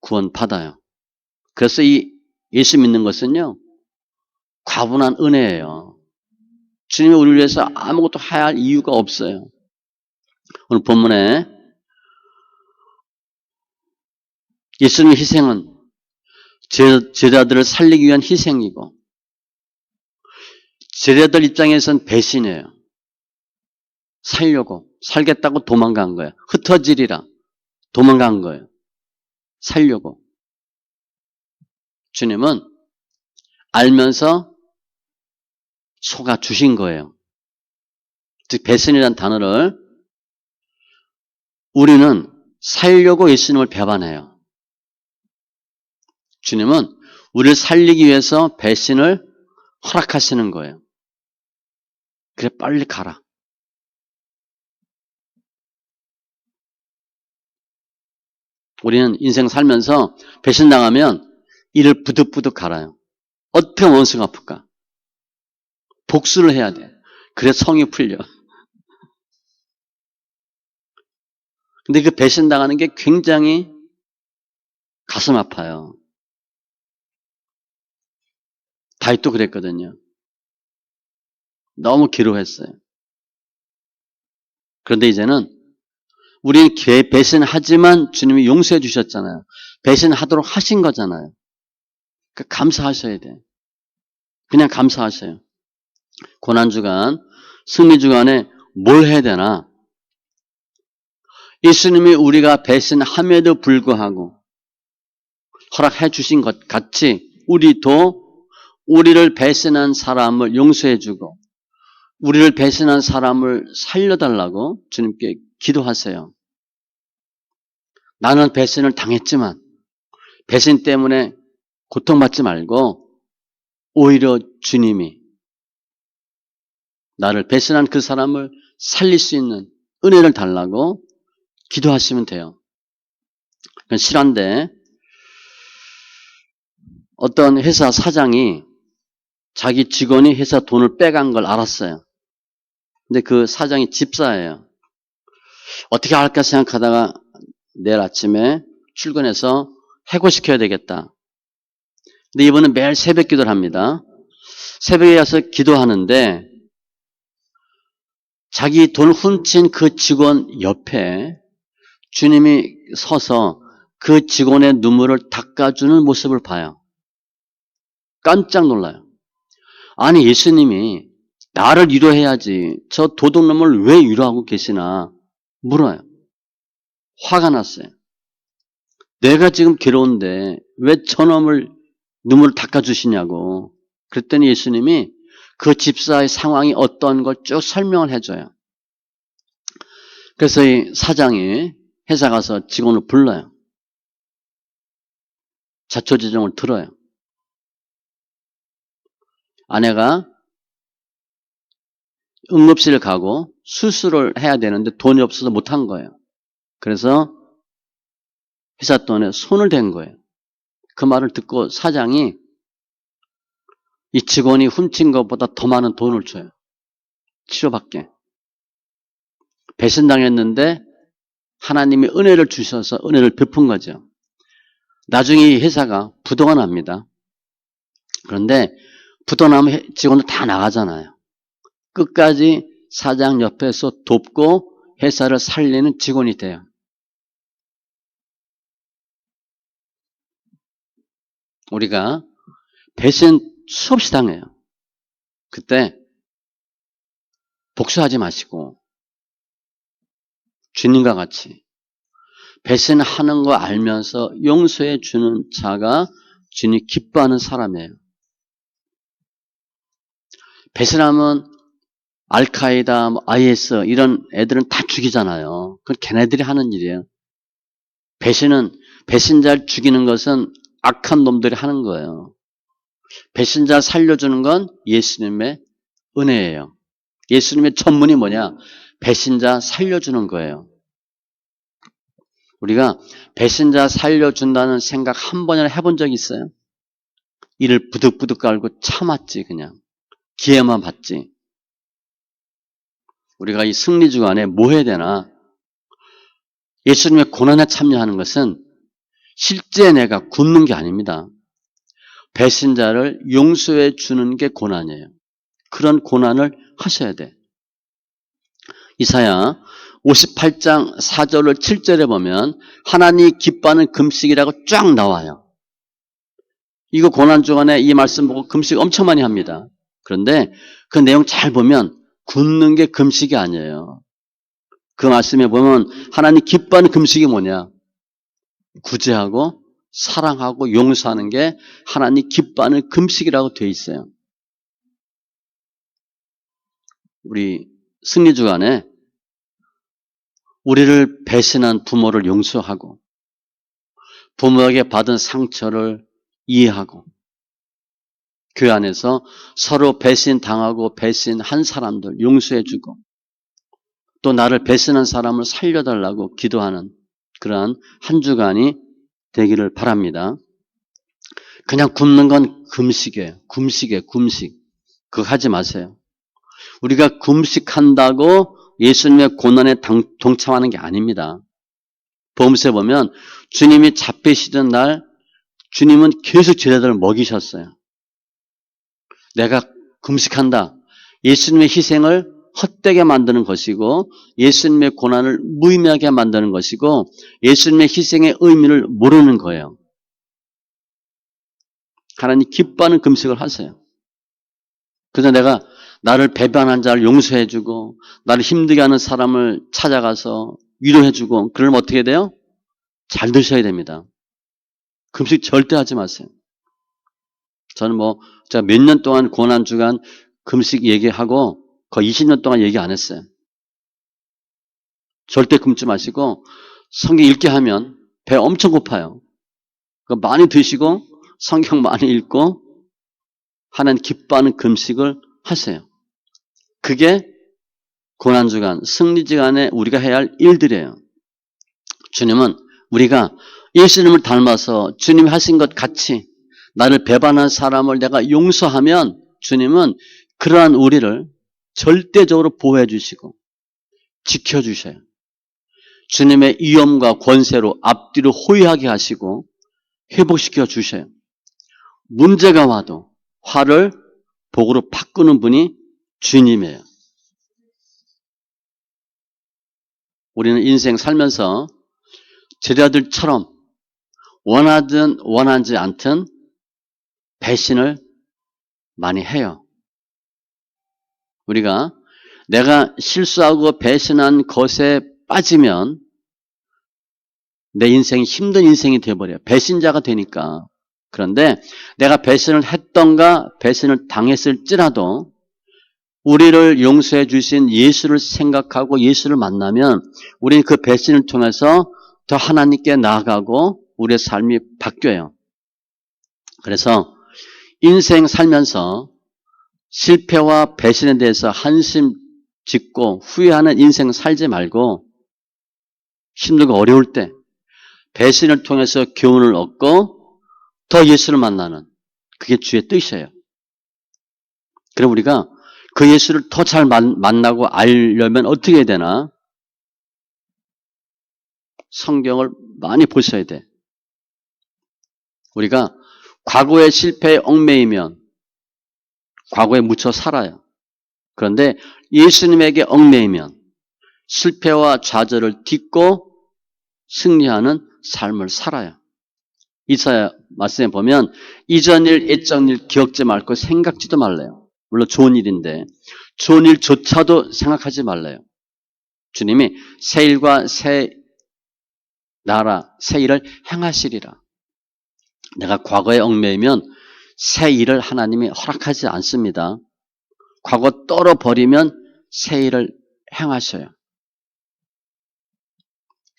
구원받아요. 그래서 이 예수 믿는 것은요, 과분한 은혜예요. 주님이 우리를 위해서 아무것도 해야 할 이유가 없어요. 오늘 본문에 예수님의 희생은 제자들을 살리기 위한 희생이고 제자들 입장에서는 배신이에요. 살려고 살겠다고 도망간 거예요. 흩어지리라 도망간 거예요. 살려고. 주님은 알면서 속아 주신 거예요. 즉 배신이라는 단어를 우리는 살려고 예수님을 배반해요. 주님은 우리를 살리기 위해서 배신을 허락하시는 거예요. 그래 빨리 가라. 우리는 인생 살면서 배신당하면 이를 부득부득 갈아요. 어떻게 원수가 아플까? 복수를 해야 돼. 그래 성이 풀려. 근데 그 배신당하는 게 굉장히 가슴 아파요. 다윗도 그랬거든요. 너무 기로했어요. 그런데 이제는 우리는 배신하지만 주님이 용서해 주셨잖아요. 배신하도록 하신 거잖아요. 그러니까 감사하셔야 돼. 그냥 감사하셔요. 고난주간, 승리주간에 뭘 해야 되나? 예수님이 우리가 배신함에도 불구하고 허락해 주신 것 같이 우리도 우리를 배신한 사람을 용서해 주고 우리를 배신한 사람을 살려달라고 주님께 기도하세요. 나는 배신을 당했지만 배신 때문에 고통받지 말고 오히려 주님이 나를 배신한 그 사람을 살릴 수 있는 은혜를 달라고 기도하시면 돼요. 그건 실화인데 어떤 회사 사장이 자기 직원이 회사 돈을 빼간 걸 알았어요. 근데 그 사장이 집사예요. 어떻게 할까 생각하다가 내일 아침에 출근해서 해고시켜야 되겠다. 근데 이분은 매일 새벽 기도를 합니다. 새벽에 가서 기도하는데 자기 돈 훔친 그 직원 옆에 주님이 서서 그 직원의 눈물을 닦아주는 모습을 봐요. 깜짝 놀라요. 아니 예수님이 나를 위로해야지 저 도둑놈을 왜 위로하고 계시나 물어요. 화가 났어요. 내가 지금 괴로운데 왜 저놈을 눈물을 닦아주시냐고. 그랬더니 예수님이 그 집사의 상황이 어떤 걸 쭉 설명을 해줘요. 그래서 이 사장이 회사 가서 직원을 불러요. 자초지종을 들어요. 아내가 응급실을 가고 수술을 해야 되는데 돈이 없어서 못한 거예요. 그래서 회사 돈에 손을 댄 거예요. 그 말을 듣고 사장이 이 직원이 훔친 것보다 더 많은 돈을 줘요. 치료받게. 배신당했는데 하나님이 은혜를 주셔서 은혜를 베푼 거죠. 나중에 이 회사가 부도가 납니다. 그런데 부도 나면 직원들 다 나가잖아요. 끝까지 사장 옆에서 돕고 회사를 살리는 직원이 돼요. 우리가 배신 수없이 당해요. 그때 복수하지 마시고 주님과 같이 배신하는 거 알면서 용서해 주는 자가 주님이 기뻐하는 사람이에요. 배신하면 알카에다, IS 이런 애들은 다 죽이잖아요. 그건 걔네들이 하는 일이에요. 배신자를 죽이는 것은 악한 놈들이 하는 거예요. 배신자 살려주는 건 예수님의 은혜예요. 예수님의 전문이 뭐냐? 배신자 살려주는 거예요. 우리가 배신자 살려준다는 생각 한 번이나 해본 적 있어요? 이를 부득부득 깔고 참았지 그냥. 기회만 받지. 우리가 이 승리 주간에 뭐 해야 되나? 예수님의 고난에 참여하는 것은 실제 내가 굶는 게 아닙니다. 배신자를 용서해 주는 게 고난이에요. 그런 고난을 하셔야 돼. 이사야 58장 4절을 7절에 보면 하나님 기뻐하는 금식이라고 쫙 나와요. 이거 고난 주간에 이 말씀 보고 금식 엄청 많이 합니다. 그런데 그 내용 잘 보면 굶는 게 금식이 아니에요. 그 말씀에 보면 하나님 기뻐하는 금식이 뭐냐? 구제하고 사랑하고 용서하는 게 하나님 기뻐하는 금식이라고 되어 있어요. 우리 승리 주간에 우리를 배신한 부모를 용서하고 부모에게 받은 상처를 이해하고 교회 안에서 서로 배신당하고 배신한 사람들 용서해주고 또 나를 배신한 사람을 살려달라고 기도하는 그러한 한 주간이 되기를 바랍니다. 그냥 굶는 건 금식이에요. 금식. 그거 하지 마세요. 우리가 금식한다고 예수님의 고난에 동참하는 게 아닙니다. 보험서에 보면 주님이 잡히시던 날 주님은 계속 제자들을 먹이셨어요. 내가 금식한다. 예수님의 희생을 헛되게 만드는 것이고 예수님의 고난을 무의미하게 만드는 것이고 예수님의 희생의 의미를 모르는 거예요. 하나님 기뻐하는 금식을 하세요. 그래서 내가 나를 배반한 자를 용서해주고 나를 힘들게 하는 사람을 찾아가서 위로해주고 그러면 어떻게 돼요? 잘 드셔야 됩니다. 금식 절대 하지 마세요. 저는 제가 몇 년 동안 고난주간 금식 얘기하고 거의 20년 동안 얘기 안 했어요. 절대 굶지 마시고 성경 읽게 하면 배 엄청 고파요. 많이 드시고 성경 많이 읽고 하나님 기뻐하는 금식을 하세요. 그게 고난주간, 승리주간에 우리가 해야 할 일들이에요. 주님은 우리가 예수님을 닮아서 주님이 하신 것 같이 나를 배반한 사람을 내가 용서하면 주님은 그러한 우리를 절대적으로 보호해 주시고 지켜주셔요. 주님의 위엄과 권세로 앞뒤로 호위하게 하시고 회복시켜 주셔요. 문제가 와도 화를 복으로 바꾸는 분이 주님이에요. 우리는 인생 살면서 제자들처럼 원하든 원하지 않든 배신을 많이 해요. 우리가 내가 실수하고 배신한 것에 빠지면 내 인생이 힘든 인생이 되어버려요. 배신자가 되니까. 그런데 내가 배신을 했던가 배신을 당했을지라도 우리를 용서해 주신 예수를 생각하고 예수를 만나면 우리는 그 배신을 통해서 더 하나님께 나아가고 우리의 삶이 바뀌어요. 그래서 인생 살면서 실패와 배신에 대해서 한심 짓고 후회하는 인생 살지 말고 힘들고 어려울 때 배신을 통해서 교훈을 얻고 더 예수를 만나는 그게 주의 뜻이에요. 그럼 우리가 그 예수를 더 잘 만나고 알려면 어떻게 해야 되나? 성경을 많이 보셔야 돼. 우리가 과거의 실패에 얽매이면 과거에 묻혀 살아요. 그런데 예수님에게 얽매이면 실패와 좌절을 딛고 승리하는 삶을 살아요. 이사야 말씀에 보면 이전 일, 옛전 일 기억지 말고 생각지도 말래요. 물론 좋은 일인데 좋은 일조차도 생각하지 말래요. 주님이 새 일과 새 나라, 새 일을 행하시리라. 내가 과거에 얽매이면 새 일을 하나님이 허락하지 않습니다. 과거 떨어버리면 새 일을 행하셔요.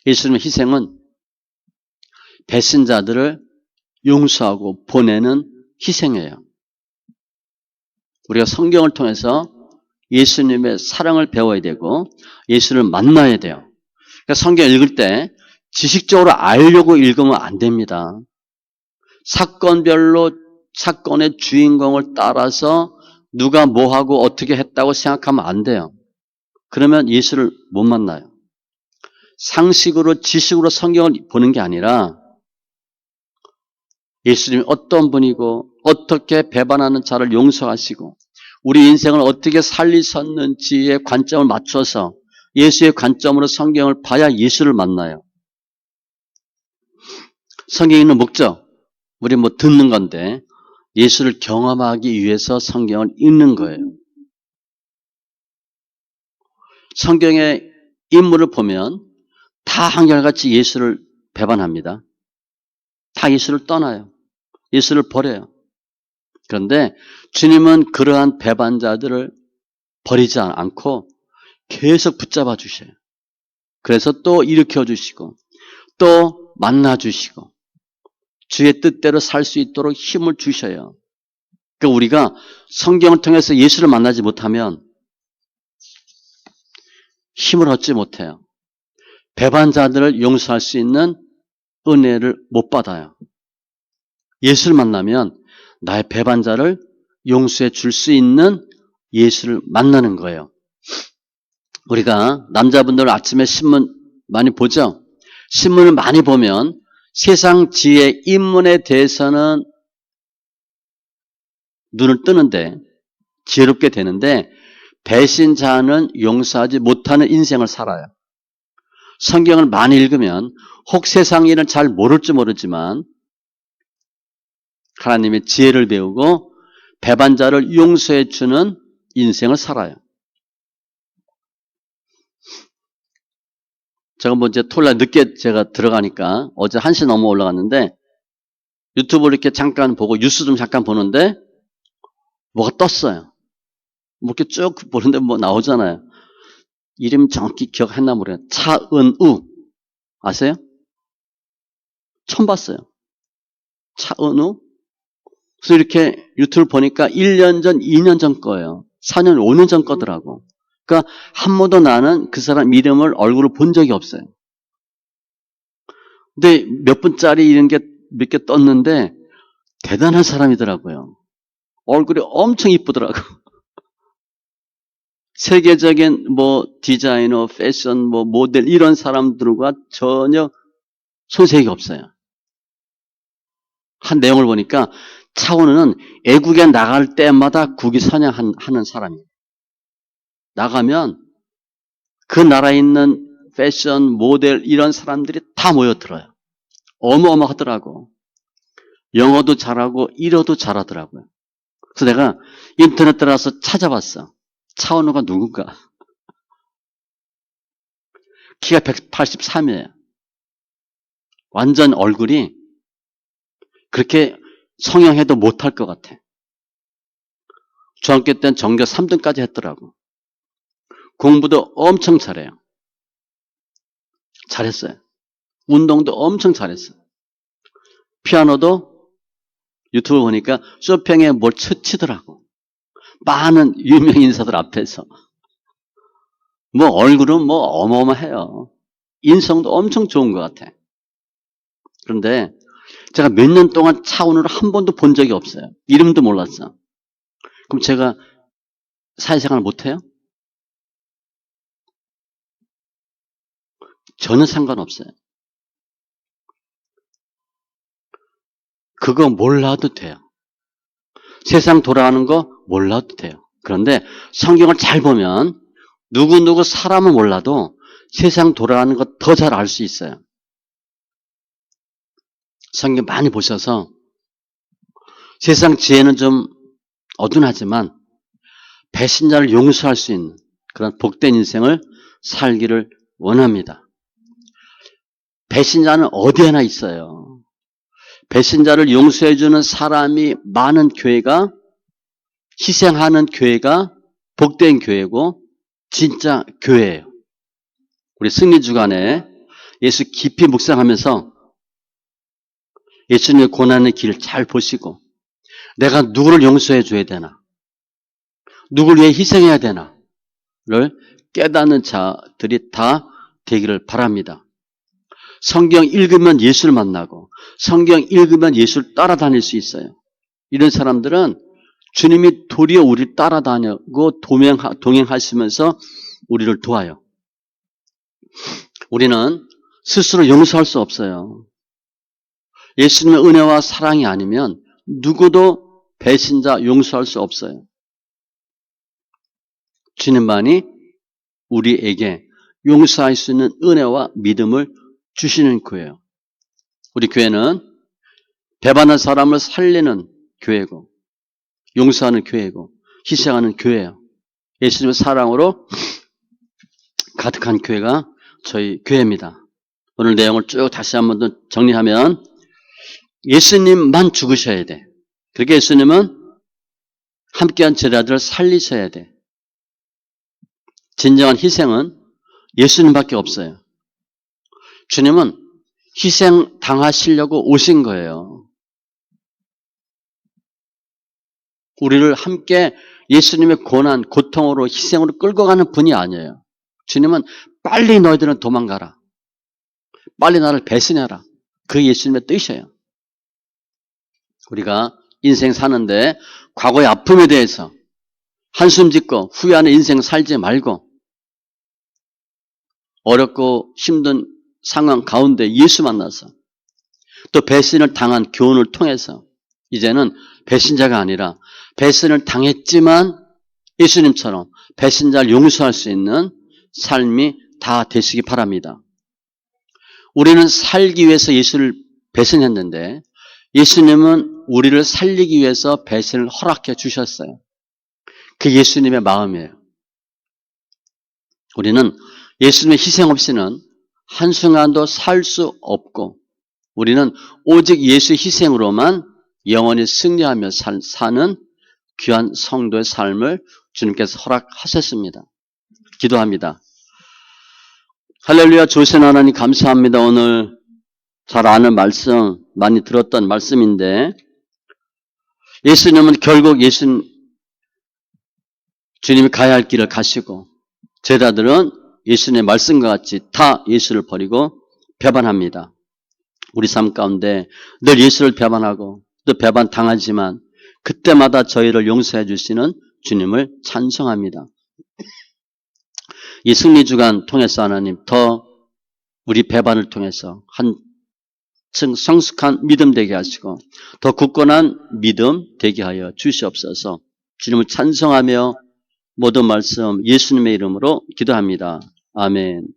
예수님의 희생은 배신자들을 용서하고 보내는 희생이에요. 우리가 성경을 통해서 예수님의 사랑을 배워야 되고 예수를 만나야 돼요. 그러니까 성경 읽을 때 지식적으로 알려고 읽으면 안 됩니다. 사건별로 사건의 주인공을 따라서 누가 뭐하고 어떻게 했다고 생각하면 안 돼요. 그러면 예수를 못 만나요. 상식으로 지식으로 성경을 보는 게 아니라 예수님이 어떤 분이고 어떻게 배반하는 자를 용서하시고 우리 인생을 어떻게 살리셨는지에 관점을 맞춰서 예수의 관점으로 성경을 봐야 예수를 만나요. 성경에 있는 목적, 우리 듣는 건데 예수를 경험하기 위해서 성경을 읽는 거예요. 성경의 인물을 보면 다 한결같이 예수를 배반합니다. 다 예수를 떠나요. 예수를 버려요. 그런데 주님은 그러한 배반자들을 버리지 않고 계속 붙잡아 주셔요. 그래서 또 일으켜 주시고 또 만나 주시고 주의 뜻대로 살 수 있도록 힘을 주셔요. 그러니까 우리가 성경을 통해서 예수를 만나지 못하면 힘을 얻지 못해요. 배반자들을 용서할 수 있는 은혜를 못 받아요. 예수를 만나면 나의 배반자를 용서해 줄 수 있는 예수를 만나는 거예요. 우리가 남자분들 아침에 신문 많이 보죠? 신문을 많이 보면 세상 지혜 인문에 대해서는 눈을 뜨는데 지혜롭게 되는데 배신자는 용서하지 못하는 인생을 살아요. 성경을 많이 읽으면 혹 세상 일은 잘 모를지 모르지만 하나님의 지혜를 배우고 배반자를 용서해 주는 인생을 살아요. 제가 뭐 이제 토요일날 늦게 제가 들어가니까 어제 1시 넘어 올라갔는데 유튜브를 이렇게 잠깐 보고 뉴스 좀 잠깐 보는데 뭐가 떴어요. 뭐 이렇게 쭉 보는데 뭐 나오잖아요. 이름 정확히 기억했나 모르겠어요. 차은우. 아세요? 처음 봤어요. 차은우. 그래서 이렇게 유튜브를 보니까 1년 전, 2년 전 거예요. 4년, 5년 전 거더라고. 그러니까 한 번도 나는 그 사람 이름을 얼굴을 본 적이 없어요. 근데 몇 분짜리 이런 게 몇 개 떴는데 대단한 사람이더라고요. 얼굴이 엄청 이쁘더라고. 세계적인 뭐 디자이너, 패션, 뭐 모델 이런 사람들과 전혀 손색이 없어요. 한 내용을 보니까 차은우는 애국에 나갈 때마다 국위 선양하는 사람이에요. 나가면 그 나라에 있는 패션, 모델 이런 사람들이 다 모여들어요. 어마어마하더라고. 영어도 잘하고 일어도 잘하더라고요. 그래서 내가 인터넷 들어가서 찾아봤어. 차은우가 누군가. 키가 183이에요. 완전 얼굴이 그렇게 성형해도 못할 것 같아. 중학교 때는 전교 3등까지 했더라고. 공부도 엄청 잘해요. 잘했어요. 운동도 엄청 잘했어요. 피아노도 유튜브 보니까 쇼팽에 뭘 치더라고. 많은 유명 인사들 앞에서. 뭐 얼굴은 뭐 어마어마해요. 인성도 엄청 좋은 것 같아. 그런데 제가 몇 년 동안 차은우를 한 번도 본 적이 없어요. 이름도 몰랐어. 그럼 제가 사회생활 못해요? 전혀 상관없어요. 그거 몰라도 돼요. 세상 돌아가는 거 몰라도 돼요. 그런데 성경을 잘 보면 누구 사람은 몰라도 세상 돌아가는 거 더 잘 알 수 있어요. 성경 많이 보셔서 세상 지혜는 좀 어둔하지만 배신자를 용서할 수 있는 그런 복된 인생을 살기를 원합니다. 배신자는 어디에나 있어요. 배신자를 용서해주는 사람이 많은 교회가, 희생하는 교회가 복된 교회고 진짜 교회예요. 우리 승리 주간에 예수 깊이 묵상하면서 예수님의 고난의 길을 잘 보시고 내가 누구를 용서해 줘야 되나, 누구를 위해 희생해야 되나를 깨닫는 자들이 다 되기를 바랍니다. 성경 읽으면 예수를 만나고 성경 읽으면 예수를 따라다닐 수 있어요. 이런 사람들은 주님이 도리어 우리를 따라다니고 동행하시면서 우리를 도와요. 우리는 스스로 용서할 수 없어요. 예수님의 은혜와 사랑이 아니면 누구도 배신자 용서할 수 없어요. 주님만이 우리에게 용서할 수 있는 은혜와 믿음을 주시는 교회예요. 우리 교회는 배반한 사람을 살리는 교회고 용서하는 교회고 희생하는 교회예요. 예수님의 사랑으로 가득한 교회가 저희 교회입니다. 오늘 내용을 쭉 다시 한번 더 정리하면 예수님만 죽으셔야 돼. 그렇게 예수님은 함께한 제자들을 살리셔야 돼. 진정한 희생은 예수님밖에 없어요. 주님은 희생 당하시려고 오신 거예요. 우리를 함께 예수님의 고난, 고통으로 희생으로 끌고 가는 분이 아니에요. 주님은 빨리 너희들은 도망가라. 빨리 나를 배신해라. 그 예수님의 뜻이에요. 우리가 인생 사는데 과거의 아픔에 대해서 한숨 짓고 후회하는 인생 살지 말고 어렵고 힘든 상황 가운데 예수 만나서 또 배신을 당한 교훈을 통해서 이제는 배신자가 아니라 배신을 당했지만 예수님처럼 배신자를 용서할 수 있는 삶이 다 되시기 바랍니다. 우리는 살기 위해서 예수를 배신했는데 예수님은 우리를 살리기 위해서 배신을 허락해 주셨어요. 그 예수님의 마음이에요. 우리는 예수님의 희생 없이는 한순간도 살 수 없고 우리는 오직 예수 희생으로만 영원히 승리하며 사는 귀한 성도의 삶을 주님께서 허락하셨습니다. 기도합니다. 할렐루야. 조신 하나님 감사합니다. 오늘 잘 아는 말씀, 많이 들었던 말씀인데 예수님은 결국 주님이 가야 할 길을 가시고 제자들은 예수님의 말씀과 같이 다 예수를 버리고 배반합니다. 우리 삶 가운데 늘 예수를 배반하고 또 배반당하지만 그때마다 저희를 용서해 주시는 주님을 찬송합니다. 이 승리주간 통해서 하나님 더 우리 배반을 통해서 한층 성숙한 믿음 되게 하시고 더 굳건한 믿음 되게 하여 주시옵소서. 주님을 찬송하며 모든 말씀 예수님의 이름으로 기도합니다. 아멘.